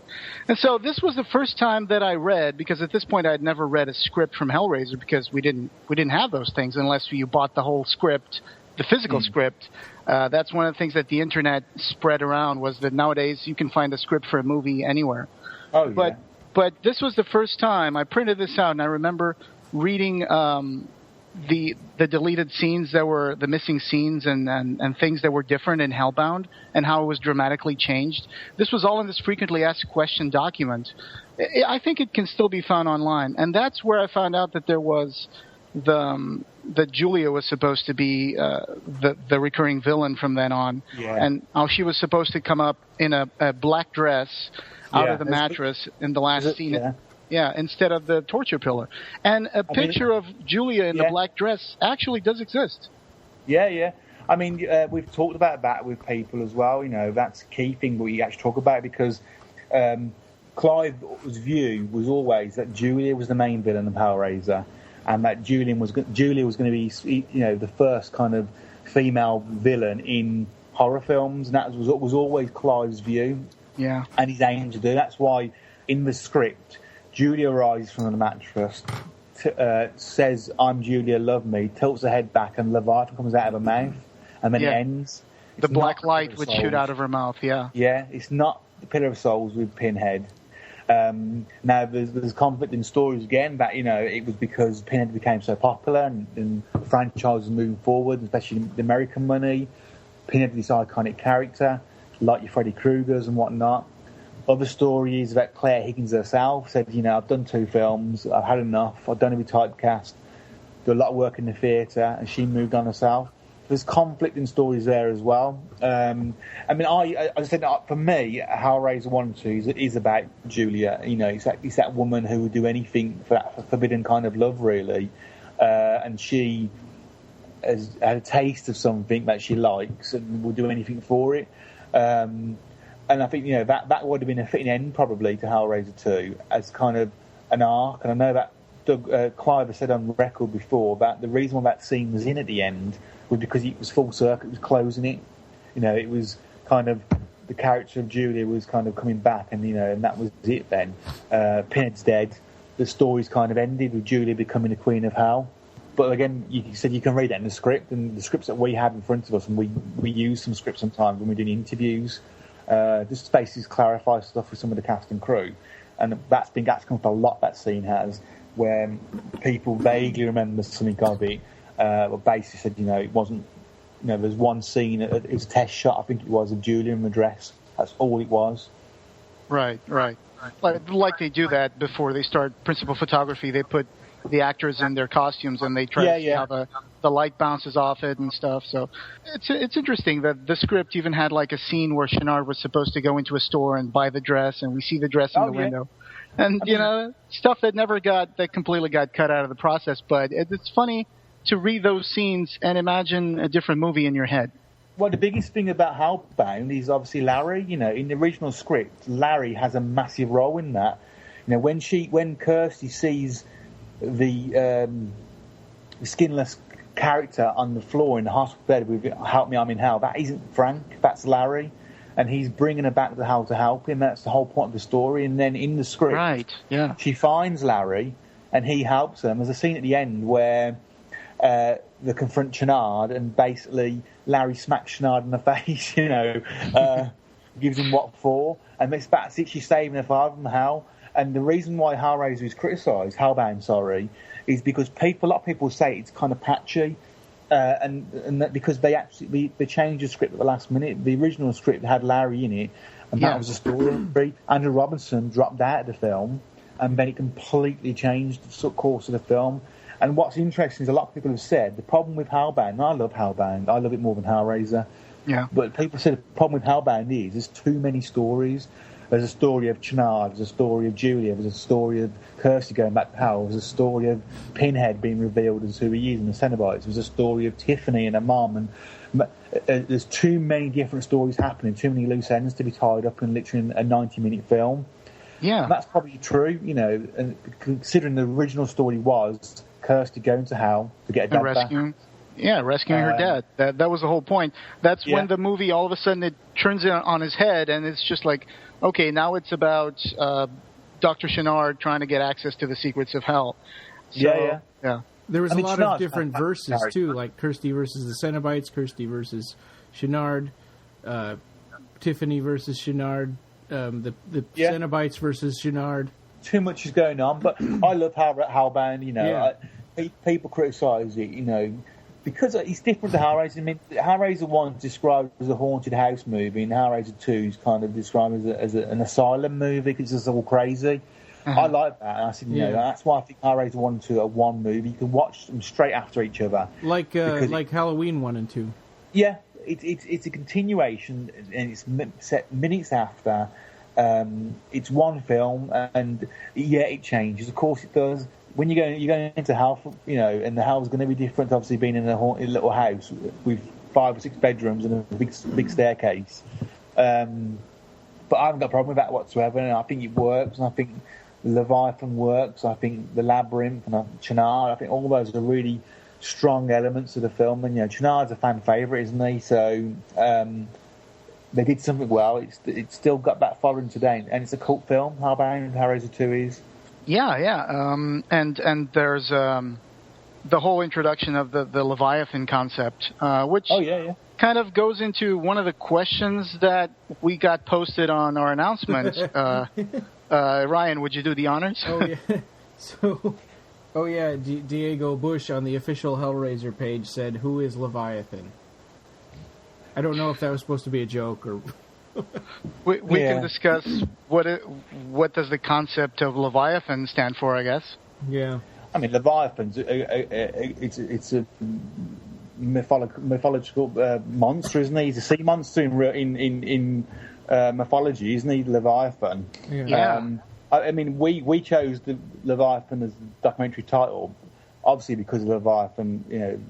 Speaker 2: And so this was the first time that I read, because at this point I had never read a script from Hellraiser, because we didn't have those things unless you bought the whole script, the physical script. That's one of the things that the internet spread around, was that nowadays you can find a script for a movie anywhere.
Speaker 3: Oh, yeah.
Speaker 2: But this was the first time I printed this out, and I remember reading the deleted scenes that were the missing scenes and things that were different in Hellbound and how it was dramatically changed. This was all in this frequently asked question document. I think it can still be found online, and that's where I found out that there was that Julia was supposed to be the recurring villain from then on, and how she was supposed to come up in a black dress out of the mattress in the last scene. Yeah, instead of the torture pillar. And a picture of Julia in the black dress actually does exist.
Speaker 3: Yeah. I mean, we've talked about that with people as well. That's a key thing that we actually talk about, because Clive's view was always that Julia was the main villain of Hellraiser, and that Julia was going to be, the first kind of female villain in horror films, and that was always Clive's view.
Speaker 2: Yeah.
Speaker 3: And his aim to do. That's why in the script, Julia rises from the mattress, says, "I'm Julia, love me," tilts her head back, and Leviathan comes out of her mouth, and then it ends.
Speaker 2: The black light would shoot out of her mouth, yeah.
Speaker 3: Yeah, it's not the Pillar of Souls with Pinhead. Now, there's conflict in stories again that, it was because Pinhead became so popular and the franchise was moving forward, especially the American money. Pinhead was this iconic character, like your Freddy Kruegers and whatnot. Other stories that Claire Higgins herself said, I've done 2 films, I've had enough, I don't want to be typecast, do a lot of work in the theatre, and she moved on herself. There's conflict in stories there as well. I said, for me, Hellraiser 1 and 2 is about Julia. It's that woman who would do anything for that forbidden kind of love, really. And she has had a taste of something that she likes and will do anything for it. And I think, that would have been a fitting end, probably, to Hellraiser 2 as kind of an arc. And I know that Clive has said on record before that the reason why that scene was in at the end was because it was full circle, it was closing it. It was kind of, the character of Julia was kind of coming back, and and that was it then. Pinhead's dead. The story's kind of ended with Julia becoming the Queen of Hell. But again, you said you can read that in the script, and the scripts that we have in front of us, and we use some scripts sometimes when we're doing interviews, just to basically clarify stuff with some of the cast and crew. And that's come up a lot, that scene has, where people vaguely remember something of it. But basically said, it wasn't, there's one scene, it was a test shot, I think it was, of Julia in the dress. That's all it was.
Speaker 2: Right. Like they do that before they start principal photography. They put the actors in their costumes and they try to see how the light bounces off it and stuff. So it's interesting that the script even had like a scene where Channard was supposed to go into a store and buy the dress, and we see the dress in the window. And, stuff that completely got cut out of the process. But it's funny to read those scenes and imagine a different movie in your head.
Speaker 3: Well, the biggest thing about Hellbound is obviously Larry. In the original script, Larry has a massive role in that. When Kirsty sees the skinless character on the floor in the hospital bed with "Help me, I'm in hell," that isn't Frank, that's Larry. And he's bringing her back to hell to help him. That's the whole point of the story. And then in the script, she finds Larry and he helps them. There's a scene at the end where they confront Channard, and basically Larry smacks Channard in the face, gives him what for, and that's it, she's saving her father from hell. And the reason why Hellraiser is criticised, Hellbound, is because a lot of people say it's kind of patchy, and that because they changed the script at the last minute. The original script had Larry in it, and that was the story. Andrew Robinson dropped out of the film, and then it completely changed the course of the film. And what's interesting is a lot of people have said the problem with Hellbound, and I love Hellbound, I love it more than Hellraiser. Yeah. But people say the problem with Hellbound is there's too many stories. There's a story of Channard, there's a story of Julia, there's a story of Kirsty going back to hell, there's a story of Pinhead being revealed as who he is in the Cenobites, there's a story of Tiffany and her mom, and there's too many different stories happening, too many loose ends to be tied up in literally a 90-minute film. Yeah. And that's probably true, and considering the original story was Kirsty going to hell to get her dad back. Rescuing
Speaker 2: her dad. That was the whole point. That's when the movie, all of a sudden, it turns it on his head, and it's just like, okay, now it's about Dr. Channard trying to get access to the secrets of hell. So, yeah.
Speaker 1: There was a lot of different verses, too, like Kirsty versus the Cenobites, Kirsty versus Channard, Tiffany versus Channard, the Cenobites versus Channard.
Speaker 3: Too much is going on, but I love Hellbound, people criticise it, because it's different to Hellraiser. I mean, Hellraiser 1 is described as a haunted house movie, and Hellraiser 2 is kind of described as an asylum movie because it's all crazy. I like that. And I said, that's why I think Hellraiser 1 and 2 are one movie. You can watch them straight after each other.
Speaker 1: Like Halloween 1 and 2.
Speaker 3: Yeah, it's a continuation, and it's set minutes after. It's one film, and it changes. Of course it does. When you're going into hell, and the hell's going to be different. Obviously, being in a haunted little house with 5 or 6 bedrooms and a big staircase. But I haven't got a problem with that whatsoever, and I think it works, and I think Leviathan works, I think the Labyrinth and Chenard, I think all those are really strong elements of the film, and Chenard's a fan favourite, isn't he? So they did something well. It's still got that following today, and it's a cult film. Hellbound, Hellraiser 2 is.
Speaker 2: Yeah. And there's the whole introduction of the Leviathan concept, which kind of goes into one of the questions that we got posted on our announcement. Ryan, would you do the honors?
Speaker 1: Diego Bush on the official Hellraiser page said, "Who is Leviathan?" I don't know if that was supposed to be a joke or.
Speaker 2: we can discuss what does the concept of Leviathan stand for, I guess.
Speaker 1: Yeah.
Speaker 3: I mean, Leviathan's it's a mythological monster, isn't he? He's a sea monster in mythology, isn't he? Leviathan.
Speaker 2: Yeah.
Speaker 3: I mean, we chose the Leviathan as the documentary title, obviously because of Leviathan,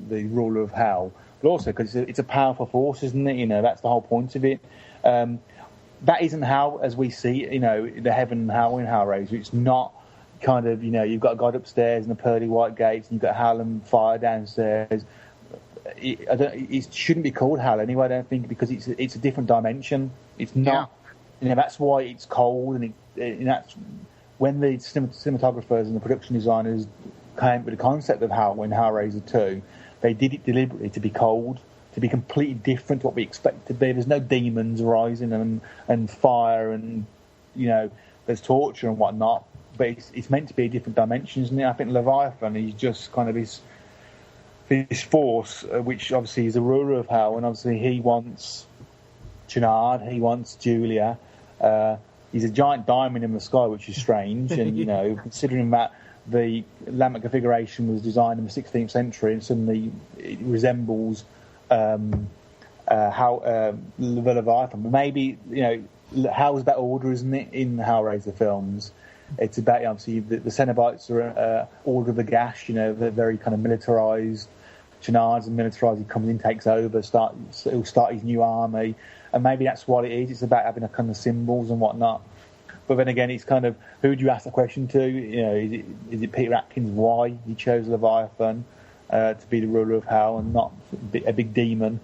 Speaker 3: the ruler of hell, but also because it's a powerful force, isn't it? That's the whole point of it. That isn't hell as we see, the heaven and hell in Hellraiser. It's not kind of, you've got God upstairs and the pearly white gates, and you've got hell and fire downstairs. It shouldn't be called hell anyway, I don't think, because it's a different dimension. It's not. That's why it's cold, and that's when the cinematographers and the production designers came with the concept of hell in Hellraiser 2. They did it deliberately to be cold, to be completely different to what we expect to be. There's no demons rising and fire and there's torture and whatnot, but it's meant to be a different dimension, isn't it? I think Leviathan is just kind of this force, which obviously is the ruler of hell, and obviously he wants Chenard, he wants Julia. He's a giant diamond in the sky, which is strange, and considering that the Lambert configuration was designed in the 16th century, and suddenly it resembles the Leviathan. But maybe hell's that order, isn't it? In the Hellraiser films, it's about obviously the Cenobites are order of the Gash. They're very kind of militarized. Chenard's militarized. He comes in, takes over, he'll start his new army. And maybe that's what it is. It's about having a kind of symbols and whatnot. But then again, it's kind of, who do you ask the question to? Is it Peter Atkins why he chose Leviathan to be the ruler of hell and not a big demon?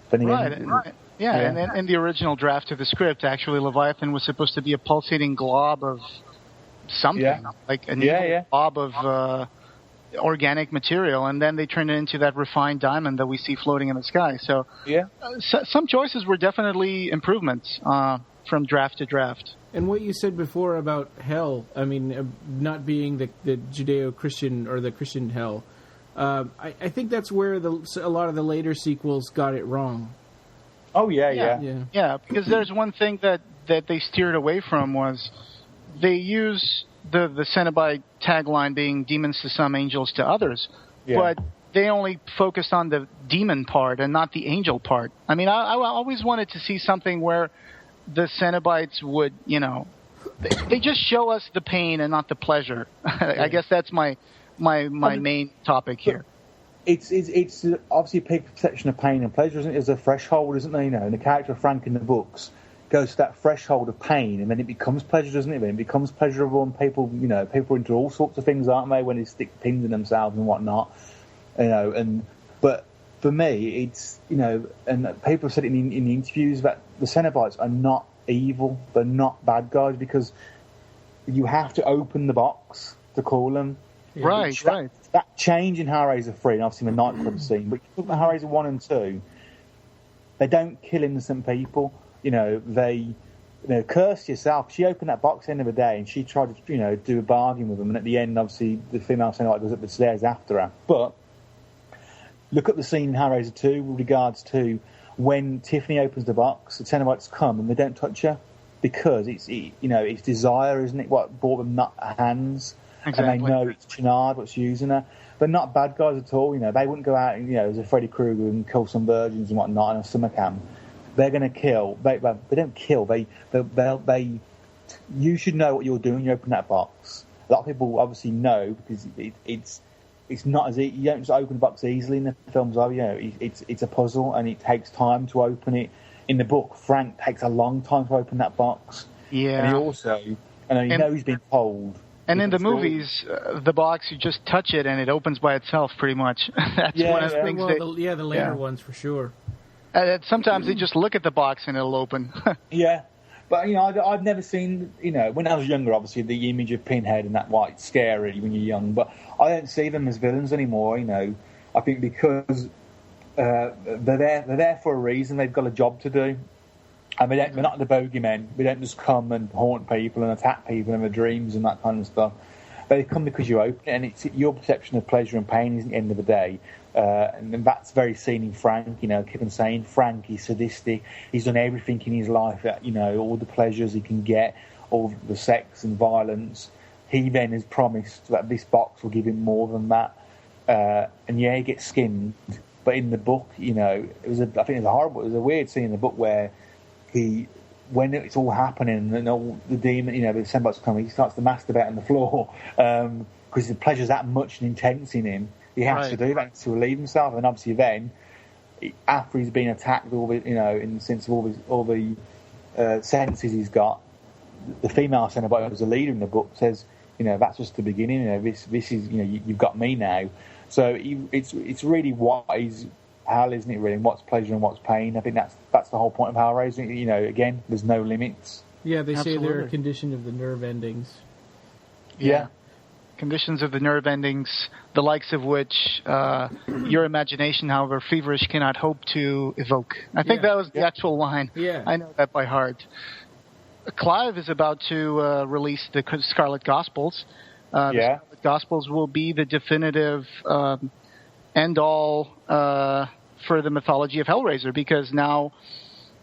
Speaker 3: But again,
Speaker 2: right. Yeah, and then in the original draft of the script, actually, Leviathan was supposed to be a pulsating glob of something, like a glob of organic material, and then they turned it into that refined diamond that we see floating in the sky. So, some choices were definitely improvements from draft to draft.
Speaker 1: And what you said before about hell, I mean, not being the Judeo-Christian or the Christian hell, I think that's where a lot of the later sequels got it wrong.
Speaker 3: Oh, yeah.
Speaker 2: Because there's one thing that they steered away from was they use the Cenobite tagline being demons to some, angels to others, but they only focused on the demon part and not the angel part. I mean, I always wanted to see something where the Cenobites would, they just show us the pain and not the pleasure. I guess that's my main topic here.
Speaker 3: It's obviously a big perception of pain and pleasure, isn't it? There's a threshold, isn't there? And the character of Frank in the books goes to that threshold of pain, and then it becomes pleasure, doesn't it? Then it becomes pleasurable, and people are into all sorts of things, aren't they? When they stick pins in themselves and whatnot, but for me, it's and people said it in the interviews that the Cenobites are not evil, they're not bad guys, because you have to open the box to call them.
Speaker 2: Right.
Speaker 3: That change in Hellraiser 3, and obviously the nightclub scene, but you look at Hellraiser 1 and 2, they don't kill innocent people. They curse yourself. She opened that box at the end of the day, and she tried to, do a bargain with them, and at the end, obviously, the female Cenobite goes up the stairs after her. But look at the scene in Hellraiser 2 with regards to when Tiffany opens the box, the Cenobites come and they don't touch her because it's desire, isn't it? What brought them not hands.
Speaker 2: Exactly.
Speaker 3: And they know it's Chenard what's using her. They're not bad guys at all. They wouldn't go out and, as a Freddy Krueger and kill some virgins and whatnot in a summer camp. They're going to kill. They don't kill. They. You should know what you're doing when you open that box. A lot of people obviously know because it's not as easy. You don't just open the box easily in the films. It's a puzzle and it takes time to open it. in the book, Frank takes a long time to open that box.
Speaker 2: Yeah.
Speaker 3: And he also, he's been told.
Speaker 2: And in the movies, the box, you just touch it and it opens by itself, pretty much. That's one of the things.
Speaker 1: The later ones for sure.
Speaker 2: Sometimes they just look at the box and it'll open.
Speaker 3: Yeah. But, I've never seen, when I was younger, obviously, the image of Pinhead and that white scary when you're young. But I don't see them as villains anymore, I think because they're there for a reason. They've got a job to do. And we're not the bogeymen. We don't just come and haunt people and attack people in their dreams and that kind of stuff. They come because you open it, and it's your perception of pleasure and pain is at the end of the day. And that's very seen in Frank. I keep on saying Frank, he's sadistic. He's done everything in his life, all the pleasures he can get, all the sex and violence. He then has promised that this box will give him more than that. And he gets skinned. But in the book, I think it was horrible. It was a weird scene in the book where when it's all happening and all the demon, the Sembot's coming, he starts to masturbate on the floor because the pleasure's that much and intense in him. He has to do that to relieve himself, and obviously then, after he's been attacked, in the sense of all the senses he's got, the female Cenobite, who's a leader in the book, says, that's just the beginning. This is, you've got me now. So it's really wise. Hell, isn't it, really? And what's pleasure and what's pain? I think that's the whole point of Hellraiser. Again, there's no limits.
Speaker 1: Yeah, they say they're a condition of the nerve endings.
Speaker 2: Yeah. Conditions of the nerve endings, the likes of which your imagination, however feverish, cannot hope to evoke. I think that was the actual line.
Speaker 1: Yeah.
Speaker 2: I know that by heart. Clive is about to release the Scarlet Gospels. The Scarlet Gospels will be the definitive end-all for the mythology of Hellraiser, because now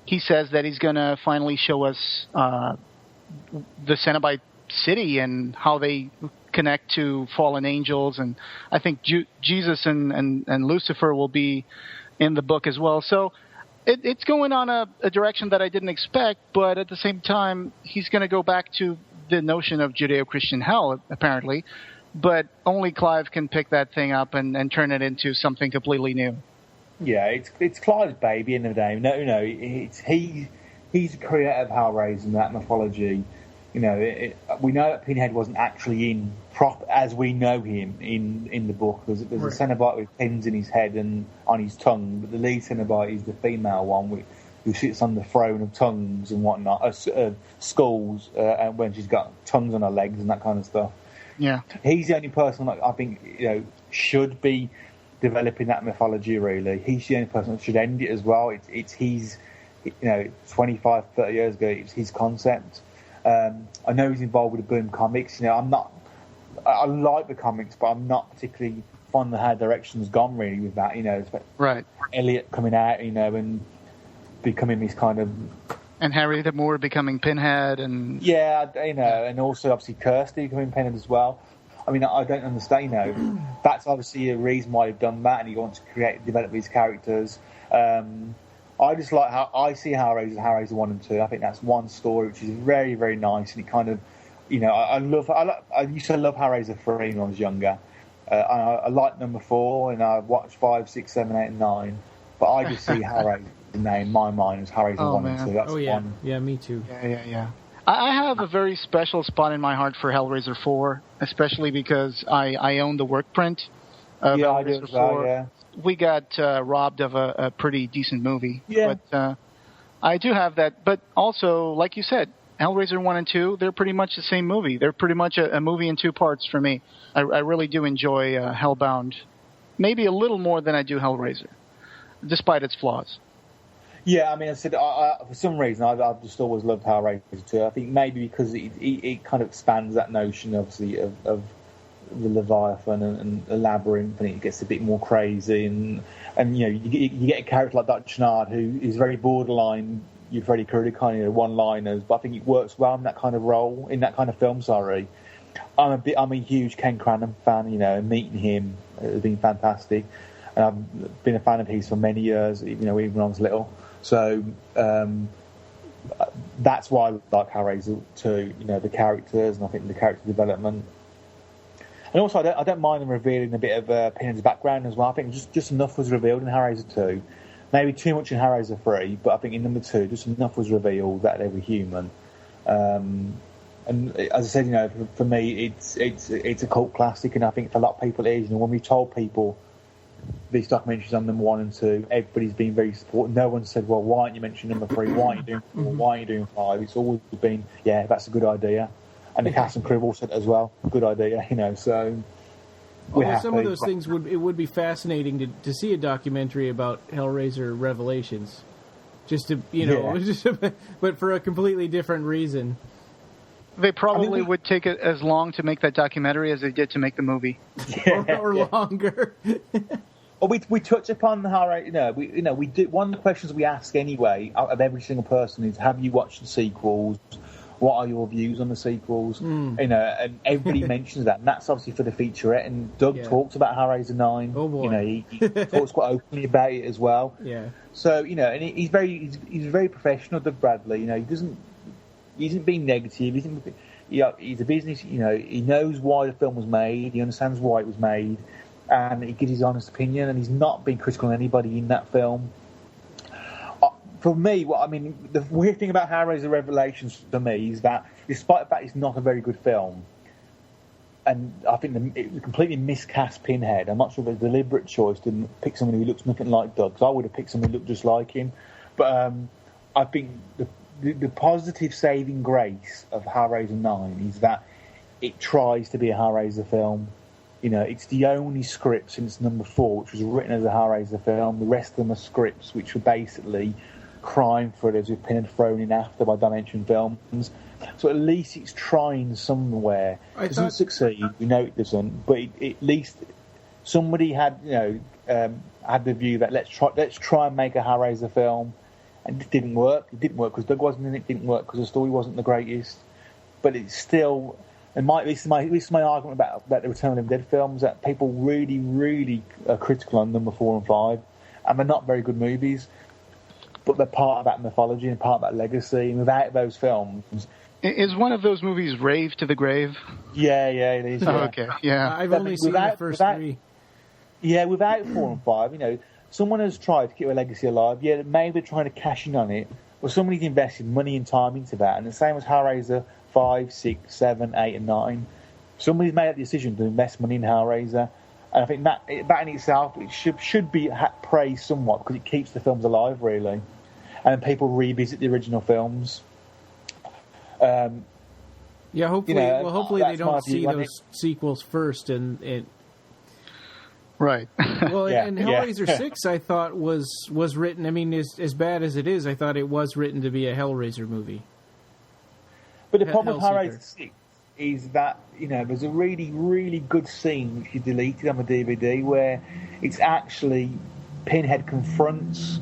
Speaker 2: he says that he's going to finally show us the Cenobite city and how they connect to fallen angels, and I think Jesus and Lucifer will be in the book as well. So it's going on a direction that I didn't expect, but at the same time, he's going to go back to the notion of Judeo-Christian hell, apparently, but only Clive can pick that thing up and turn it into something completely new.
Speaker 3: Yeah, it's Clive's baby in the day. No, he's the creator of Hellraiser and that mythology. We know that Pinhead wasn't actually in prop as we know him in the book. There's a Cenobite with pins in his head and on his tongue, but the lead Cenobite is the female one who sits on the throne of tongues and whatnot, skulls, and when she's got tongues on her legs and that kind of stuff.
Speaker 2: Yeah,
Speaker 3: he's the only person that I think should be developing that mythology. Really, he's the only person that should end it as well. It's his, 25, 30 years ago, it's his concept. I know he's involved with the Boom comics. I like the comics, but I'm not particularly fond of how direction's gone really with that.
Speaker 2: Right.
Speaker 3: Elliot coming out, and becoming this kind of.
Speaker 2: And Harry Moore becoming Pinhead, and
Speaker 3: and also obviously Kirsty becoming Pinhead as well. I mean, I don't understand. That's obviously a reason why he's done that, and he wants to develop these characters. I just like how I see Hellraiser 1 and 2. I think that's one story which is very, very nice, and it kind of, I used to love Hellraiser 3 when I was younger. I like number 4, and I watched 5, 6, 7, 8, and 9. But I just see Hellraiser in my mind as Hellraiser 1 and 2. That's one.
Speaker 1: Yeah, me too.
Speaker 2: Yeah. I have a very special spot in my heart for Hellraiser 4, especially because I own the work print of Hellraiser 4. Yeah. We got robbed of a pretty decent movie.
Speaker 3: Yeah.
Speaker 2: But I do have that. But also, like you said, Hellraiser 1 and 2, they're pretty much the same movie. They're pretty much a movie in 2 parts for me. I really do enjoy Hellbound, maybe a little more than I do Hellraiser, despite its flaws.
Speaker 3: Yeah, I mean, I said, for some reason, I've just always loved Hellraiser 2. I think maybe because it kind of expands that notion, obviously, of the Leviathan and the labyrinth, and it gets a bit more crazy, and you get a character like Dr. Chenard who is very borderline. You've Freddy Krueger kind of one-liners, but I think it works well in that kind of role, in that kind of film. Sorry, I'm a huge Ken Cranham fan. And meeting him has been fantastic, and I've been a fan of his for many years. Even when I was little, so that's why I like Hellraiser 2. The characters, and I think the character development. And also, I don't mind them revealing a bit of Pinhead's background as well. I think just enough was revealed in Hellraiser 2 Maybe too much in Hellraiser 3, but I think in number 2, just enough was revealed that they were human. And as I said, you know, for me, it's a cult classic, and I think for a lot of people it is. You know, when we told people these documentaries on number 1 and 2, everybody's been very supportive. No one said, well, why aren't you mentioning number 3? Why aren't you doing 4? Why aren't you doing 5? It's always been, yeah, that's a good idea. And the cast and crew all said it as well, good idea, you know, so...
Speaker 1: Although some of those things would be fascinating to see a documentary about Hellraiser Revelations, just to but for a completely different reason.
Speaker 2: They probably would take it as long to make that documentary as they did to make the movie,
Speaker 1: or longer.
Speaker 3: Well, we touch upon how we do. One of the questions we ask anyway of every single person is, have you watched the sequels? What are your views on the sequels? You know, and everybody mentions that, and that's obviously for the featurette. And Doug talks about Hellraiser 9.
Speaker 1: Oh boy,
Speaker 3: you know, he talks quite openly about it as well.
Speaker 1: Yeah.
Speaker 3: So you know, and he's very professional, Doug Bradley. You know, he isn't being negative. He's a business. You know, he knows why the film was made. He understands why it was made, and he gives his honest opinion. And he's not being critical of anybody in that film. For me, the weird thing about Hellraiser Revelations for me is that, despite the fact it's not a very good film, and I think it completely miscast Pinhead. I'm not sure if it's a deliberate choice to pick someone who looks nothing like Doug, because I would have picked someone who looked just like him. But I think the positive saving grace of Hellraiser 9 is that it tries to be a Hellraiser film. You know, it's the only script since number 4 which was written as a Hellraiser film. The rest of them are scripts which were basically crime thrillers with Pinhead thrown in after by Dimension Films. So at least it's trying somewhere. It doesn't succeed. We know it doesn't, but at least somebody had, had the view that let's try and make a Hellraiser film, and it didn't work. It didn't work because Doug wasn't in it. It didn't work because the story wasn't the greatest. But it's still, and this is my argument about the Return of the Living Dead films, that people really, really are critical on number 4 and 5, and they're not very good movies. But they're part of that mythology and part of that legacy. And without those films...
Speaker 2: Is one of those movies Rave to the Grave?
Speaker 3: Yeah, it is. Yeah.
Speaker 2: Oh, okay, yeah.
Speaker 1: I've only seen the first 3.
Speaker 3: Yeah, without 4 and 5, you know, someone has tried to keep a legacy alive. Yeah, maybe they're trying to cash in on it. Or somebody's invested money and time into that. And the same as Hellraiser 5, 6, 7, 8, and 9. Somebody's made that decision to invest money in Hellraiser. And I think that in itself it should be praised somewhat, because it keeps the films alive, really. And people revisit the original films.
Speaker 1: Yeah, hopefully, hopefully they don't see those sequels first, and it.
Speaker 2: Right.
Speaker 1: Well, and Hellraiser 6, I thought was written. I mean, as bad as it is, I thought it was written to be a Hellraiser movie.
Speaker 3: But the problem with Hellraiser 6 is that, you know, there's a really, really good scene which you deleted on the DVD where it's actually Pinhead confronts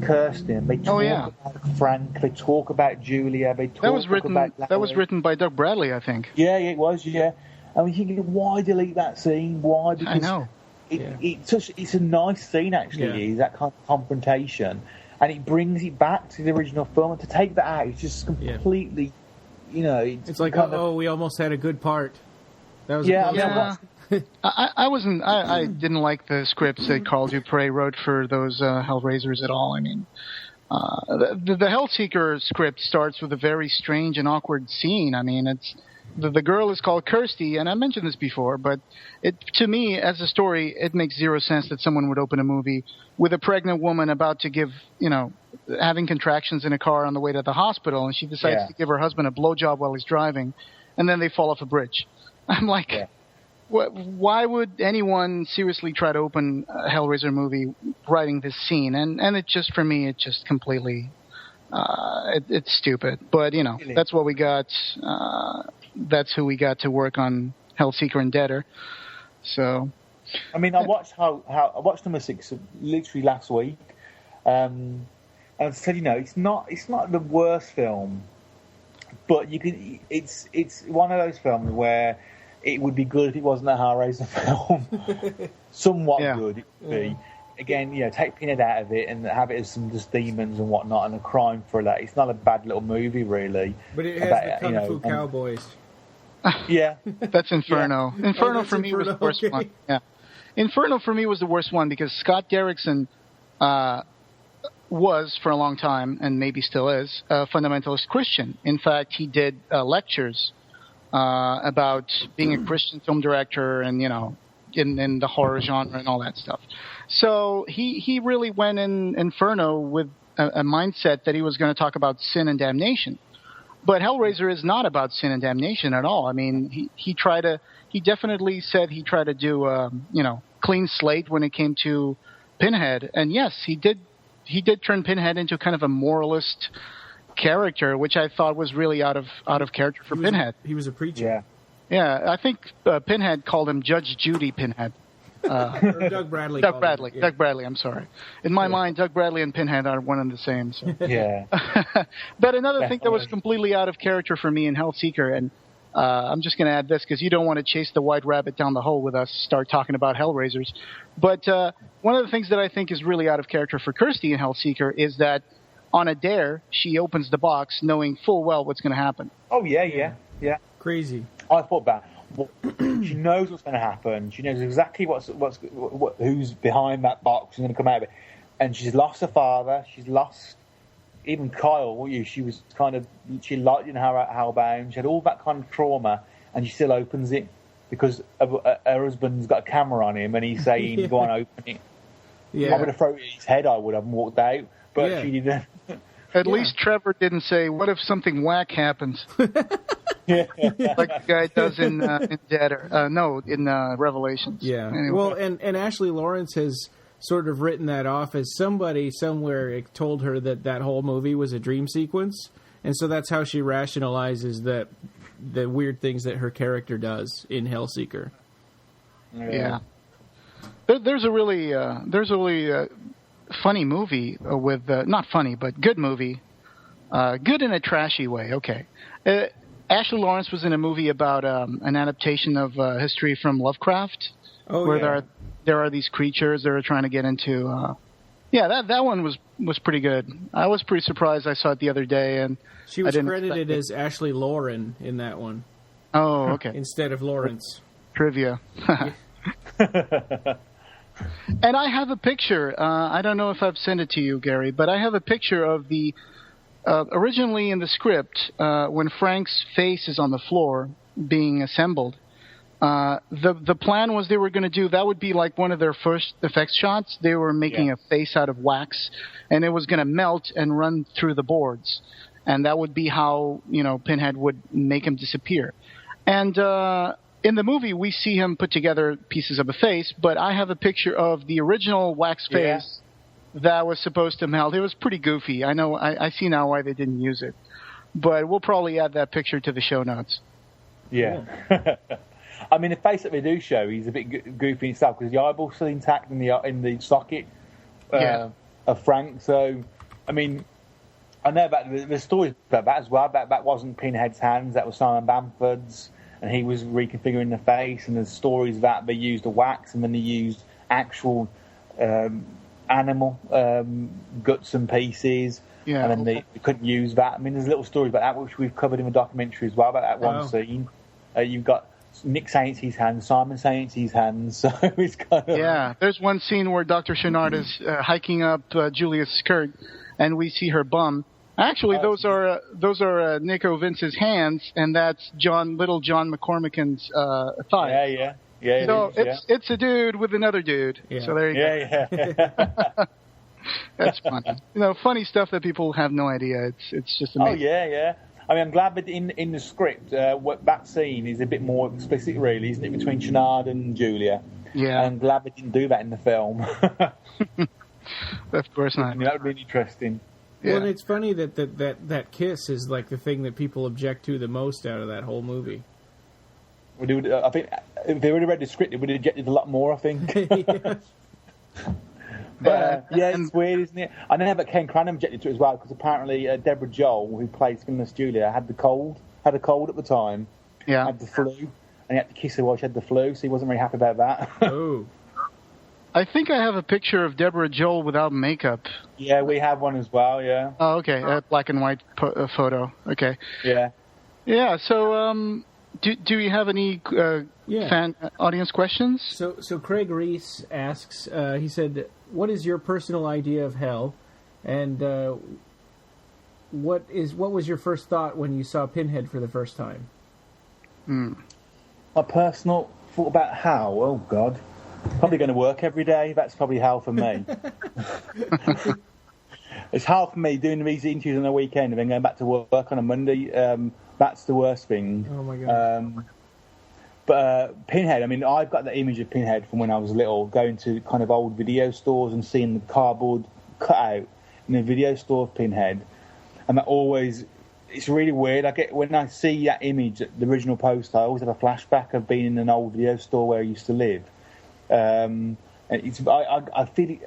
Speaker 3: Kirsten. They talk about Frank. They talk about Julia. They talk about
Speaker 2: that was written by Doug Bradley, I think.
Speaker 3: Yeah, it was. Yeah, and we're thinking, why delete that scene? Why? Because
Speaker 2: I know.
Speaker 3: It's a nice scene, actually. That kind of confrontation, and it brings it back to the original film. And to take that out, it's just completely, you know.
Speaker 1: It's like, we almost had a good part. That was
Speaker 2: I didn't like the scripts that Carl Dupre wrote for those Hellraisers at all. I mean, the Hellseeker script starts with a very strange and awkward scene. I mean, it's the girl is called Kirsty, and I mentioned this before, but to me, as a story, it makes zero sense that someone would open a movie with a pregnant woman about to give, having contractions in a car on the way to the hospital, and she decides to give her husband a blowjob while he's driving, and then they fall off a bridge. I'm like... Yeah. Why would anyone seriously try to open a Hellraiser movie writing this scene? And it just, for me, it just completely, it's stupid. But, that's what we got. That's who we got to work on Hellseeker and Deader. So.
Speaker 3: I mean, I watched I watched number 6 literally last week. And I said, it's not the worst film, but it's one of those films where it would be good if it wasn't a Hellraiser film. Somewhat good it would be. Again, take Pinhead out of it and have it as some just demons and whatnot and a crime thriller. It's not a bad little movie, really.
Speaker 1: But it has the Kung Fu Cowboys.
Speaker 3: Yeah.
Speaker 2: That's Inferno. Yeah. Inferno for me was the worst one. Yeah. Inferno for me was the worst one because Scott Derrickson was for a long time, and maybe still is, a fundamentalist Christian. In fact, he did lectures about being a Christian film director and, in the horror genre and all that stuff. So he really went in Inferno with a mindset that he was going to talk about sin and damnation. But Hellraiser is not about sin and damnation at all. I mean, he definitely said he tried to do, clean slate when it came to Pinhead. And yes, he did turn Pinhead into kind of a moralist character, which I thought was really out of character for Pinhead.
Speaker 1: He was a preacher.
Speaker 2: Yeah, I think Pinhead called him Judge Judy Pinhead.
Speaker 1: Or Doug Bradley.
Speaker 2: Doug Bradley, I'm sorry. In my mind, Doug Bradley and Pinhead are one and the same. So.
Speaker 3: Yeah.
Speaker 2: But another thing that was completely out of character for me in Hellseeker, and I'm just going to add this because you don't want to chase the white rabbit down the hole with us, start talking about Hellraisers. But one of the things that I think is really out of character for Kirsty in Hellseeker is that on a dare, she opens the box knowing full well what's going to happen.
Speaker 3: Oh, yeah.
Speaker 1: Crazy.
Speaker 3: I thought that. She knows what's going to happen. She knows exactly who's behind that box and going to come out of it. And she's lost her father. She's lost even Kyle. She liked in her Hellbound. She had all that kind of trauma, and she still opens it because her husband's got a camera on him, and he's saying, "Go on, open it."
Speaker 1: Yeah.
Speaker 3: I would have thrown it at his head. I would have walked out, but she didn't.
Speaker 2: At least Trevor didn't say, "What if something whack happens?"
Speaker 3: Yeah.
Speaker 2: Like the guy does in Dead in Revelations.
Speaker 1: Yeah.
Speaker 2: Anyway.
Speaker 1: Well, and Ashley Lawrence has sort of written that off as somebody somewhere told her that whole movie was a dream sequence, and so that's how she rationalizes the weird things that her character does in Hellseeker.
Speaker 2: Yeah. There's a really funny movie with not funny but good movie, good in a trashy way. Okay. Ashley Lawrence was in a movie about an adaptation of history from Lovecraft, where there are these creatures that are trying to get into. That one was pretty good. I was pretty surprised. I saw it the other day, and
Speaker 1: she was credited as Ashley Lauren in that one.
Speaker 2: Oh, okay.
Speaker 1: Instead of Lawrence.
Speaker 2: Trivia. And I have a picture. I don't know if I've sent it to you, Gary, but I have a picture of the. Originally in the script, when Frank's face is on the floor being assembled, the plan was they were going to do that would be like one of their first effects shots. They were making a face out of wax, and it was going to melt and run through the boards, and that would be how Pinhead would make him disappear. And in the movie, we see him put together pieces of a face, but I have a picture of the original wax face. That was supposed to melt. It was pretty goofy. I know. I see now why they didn't use it, but we'll probably add that picture to the show notes.
Speaker 3: Yeah. I mean, the face that they do show, he's a bit goofy himself because the eyeball's still intact in the socket of Frank. So, I mean, I know about the stories about that as well. That wasn't Pinhead's hands. That was Simon Bamford's, and he was reconfiguring the face. And there's stories that they used the wax, and then they used actual. Animal guts and pieces, and then they couldn't use that. I mean, there's little stories about that which we've covered in the documentary as well. About that one scene, you've got Nick saying it's his hands, Simon saying it's his hands. So it's kind of
Speaker 2: There's one scene where Dr. Chenard is hiking up Julia's skirt, and we see her bum. Actually, those are Nico Vince's hands, and that's little John McCormickan's thigh.
Speaker 3: Yeah.
Speaker 2: So it's a dude with another dude. Yeah. So there you go.
Speaker 3: Yeah.
Speaker 2: That's funny. Funny stuff that people have no idea. It's just amazing.
Speaker 3: Oh yeah. I mean, I'm glad that in the script, that scene is a bit more explicit, really, isn't it, between Chenard and Julia?
Speaker 2: Yeah.
Speaker 3: I'm glad they didn't do that in the film.
Speaker 2: Of course not.
Speaker 3: That would be interesting.
Speaker 1: Yeah. Well, and it's funny that kiss is like the thing that people object to the most out of that whole movie.
Speaker 3: I think if they would have read the script, it would have objected a lot more, I think. But it's weird, isn't it? I know that Ken Cranham objected to it as well, because apparently Deborah Joel, who plays Finless Julia, had a cold at the time, had the flu, and he had to kiss her while she had the flu, so he wasn't very happy about that.
Speaker 1: Oh.
Speaker 2: I think I have a picture of Deborah Joel without makeup.
Speaker 3: Yeah, we have one as well, yeah.
Speaker 2: Oh, okay, a black and white photo, okay.
Speaker 3: Yeah.
Speaker 2: Yeah, so... Do you have any fan audience questions?
Speaker 1: So Craig Reese asks, he said, what is your personal idea of hell? And what was your first thought when you saw Pinhead for the first time?
Speaker 3: My personal thought about how? Oh, God. Probably going to work every day. That's probably hell for me. It's hell for me doing these interviews on a weekend and then going back to work on a Monday. That's the worst thing.
Speaker 1: Oh, my God.
Speaker 3: But Pinhead, I mean, I've got the image of Pinhead from when I was little, going to kind of old video stores and seeing the cardboard cut out in a video store of Pinhead. And that always, it's really weird. When I see that image, the original poster, I always have a flashback of being in an old video store where I used to live. And I feel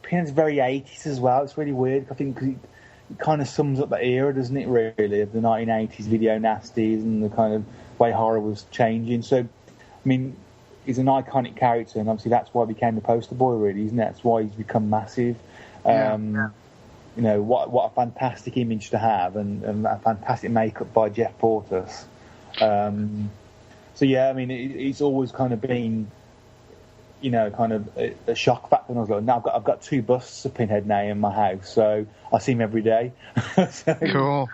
Speaker 3: Pinhead's very 80s as well. It's really weird. I think 'cause it kind of sums up that era, doesn't it, really, of the 1980s video nasties and the kind of way horror was changing. So, I mean, he's an iconic character, and obviously that's why he became the poster boy, really, isn't it? That's why he's become massive. You know, what a fantastic image to have, and a fantastic makeup by Jeff Portas. So, yeah, I mean, it's always kind of been, you know, kind of a shock factor when I was like, now I've got 2 busts of Pinhead now in my house, so I see him every day.
Speaker 2: Cool.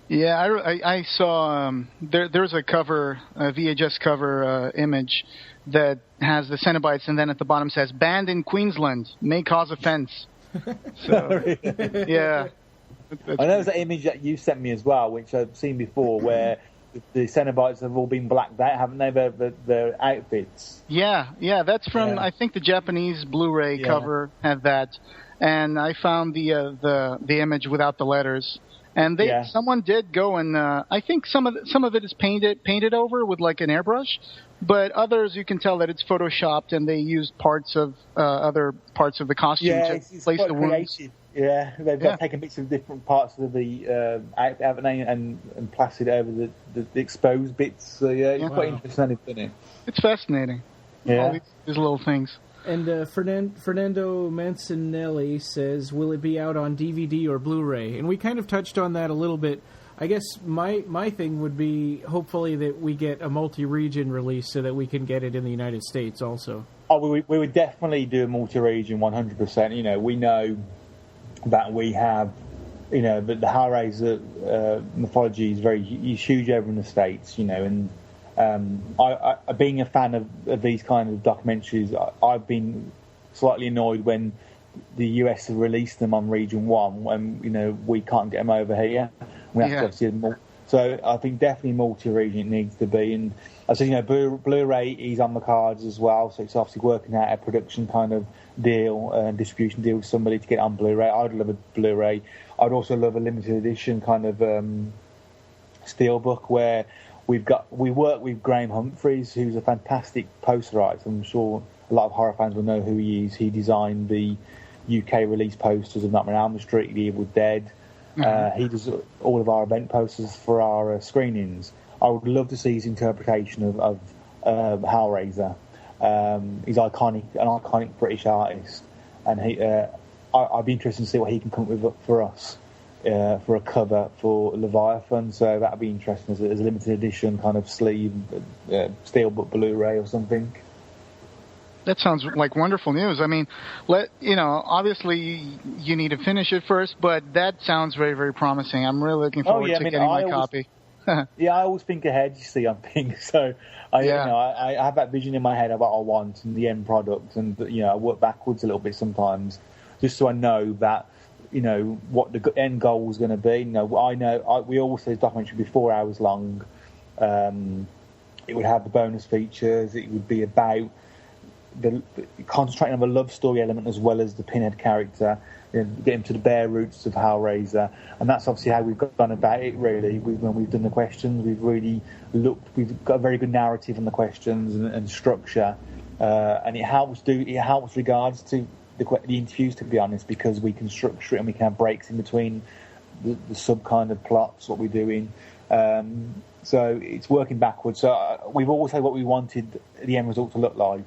Speaker 2: Yeah, I saw there's a cover, a VHS cover image that has the Cenobites, and then at the bottom says, "Banned in Queensland, may cause offence." So, yeah.
Speaker 3: I know there's that image that you sent me as well, which I've seen before, where the Cenobites have all been blacked out, haven't they, their outfits? Yeah,
Speaker 2: that's from, I think the Japanese Blu-ray cover had that, and I found the image without the letters. And someone did go and I think some of it is painted over with like an airbrush, but others you can tell that it's photoshopped and they used parts of other parts of the costume to place the wounds.
Speaker 3: Creative. Yeah, they've taken bits of different parts of the outfit, haven't they, and plastered over the exposed bits. So it's quite interesting, isn't it?
Speaker 2: It's fascinating.
Speaker 3: Yeah,
Speaker 2: all these little things.
Speaker 1: And Fernando Mancinelli says, will it be out on DVD or Blu-ray? And we kind of touched on that a little bit. I guess my thing would be, hopefully, that we get a multi-region release so that we can get it in the United States also.
Speaker 3: Oh, we would definitely do a multi-region, 100%. You know, we know that we have, you know, the Hellraiser mythology is huge over in the States, you know, and I being a fan of these kind of documentaries, I've been slightly annoyed when the US have released them on Region 1 when, you know, we can't get them over here. We have to see them more. So I think definitely multi-region it needs to be. And I said, you know, Blu-ray is on the cards as well, so it's obviously working out a production kind of deal and distribution deal with somebody to get on Blu-ray. I'd love a Blu-ray. I'd also love a limited edition kind of steelbook where we work with Graham Humphreys, who's a fantastic poster artist. I'm sure a lot of horror fans will know who he is. He designed the UK release posters of Nightmare on Elm Street, The Evil Dead. He does all of our event posters for our screenings. I would love to see his interpretation of Hellraiser. He's an iconic British artist, and I'd be interested to see what he can come up with for us for a cover for Leviathan. So that'd be interesting as a limited edition kind of sleeve, steelbook Blu-ray or something.
Speaker 2: That sounds like wonderful news. I mean, obviously you need to finish it first, but that sounds very, very promising. I'm really looking forward to getting my copy.
Speaker 3: Yeah, I always think ahead, you see, on things. So, I have that vision in my head of what I want and the end product, and I work backwards a little bit sometimes, just so I know that, what the end goal is going to be. We always say this documentary would be 4 hours long. It would have the bonus features. It would be about concentrating on the love story element as well as the Pinhead character, getting to the bare roots of Hellraiser, and that's obviously how we've gone about it. Really, when we've done the questions, we've really looked. We've got a very good narrative on the questions and structure, and it helps regards to the interviews, to be honest, because we can structure it and we can have breaks in between the sub kind of plots, what we're doing. So it's working backwards. So we've always had what we wanted the end result to look like.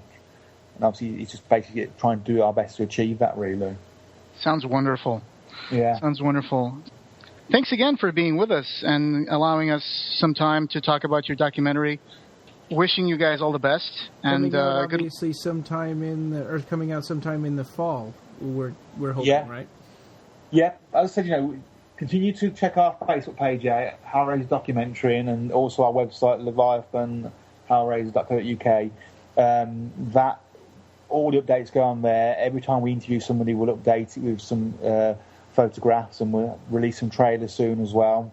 Speaker 3: And obviously, it's just basically trying to do our best to achieve that, really.
Speaker 2: Sounds wonderful.
Speaker 3: Yeah.
Speaker 2: Sounds wonderful. Thanks again for being with us and allowing us some time to talk about your documentary. Wishing you guys all the best.
Speaker 1: Coming out sometime in the fall. We're hoping, right?
Speaker 3: Yeah, as I said, continue to check our Facebook page out, Hellraiser Documentary, and also our website, Leviathan, Hellraiser.co.uk. That all the updates go on there. Every time we interview somebody, we'll update it with some photographs, and we'll release some trailers soon as well.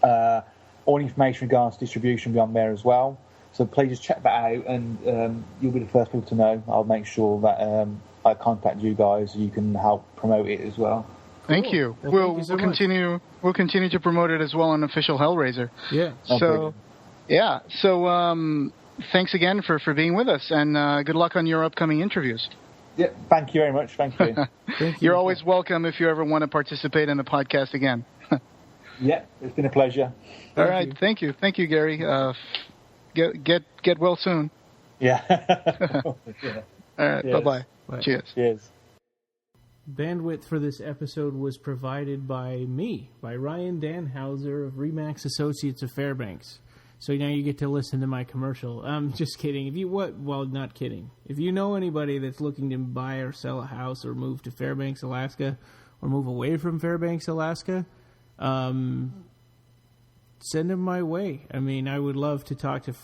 Speaker 3: All information regards distribution will be on there as well. So please just check that out, and you'll be the first people to know. I'll make sure that I contact you guys so you can help promote it as well.
Speaker 2: Thank you.
Speaker 1: Well,
Speaker 2: We'll continue to promote it as well on Official Hellraiser.
Speaker 1: Yeah.
Speaker 2: So, thanks again for being with us, and good luck on your upcoming interviews.
Speaker 3: Yeah, thank you very much. Thank you.
Speaker 2: You're always welcome if you ever want to participate in the podcast again.
Speaker 3: Yeah, it's been a pleasure.
Speaker 2: All right, thank you, Gary. Get well soon.
Speaker 3: Yeah.
Speaker 2: Yeah. All right, bye-bye. Cheers.
Speaker 1: Bandwidth for this episode was provided by Ryan Danhauser of Remakes Associates of Fairbanks. So now you get to listen to my commercial. Just kidding. Not kidding. If you know anybody that's looking to buy or sell a house or move to Fairbanks, Alaska, or move away from Fairbanks, Alaska, send them my way. I mean, I would love to talk to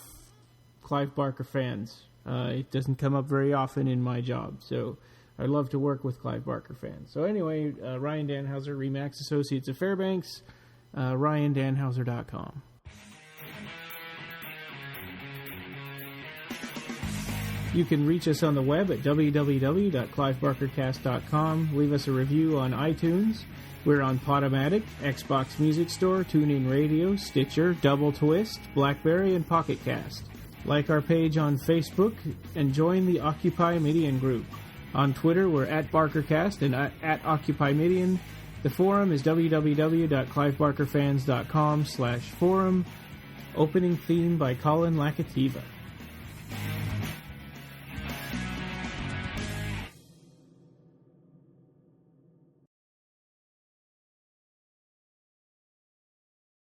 Speaker 1: Clive Barker fans. It doesn't come up very often in my job, so I'd love to work with Clive Barker fans. So anyway, Ryan Danhauser, Remax Associates of Fairbanks, RyanDanhauser.com. You can reach us on the web at www.clivebarkercast.com. Leave us a review on iTunes. We're on Podomatic, Xbox Music Store, TuneIn Radio, Stitcher, Double Twist, BlackBerry, and Pocket Cast. Like our page on Facebook and join the Occupy Midian group. On Twitter, we're at BarkerCast and at Occupy Midian. The forum is www.clivebarkerfans.com/forum. Opening theme by Colin Lakativa.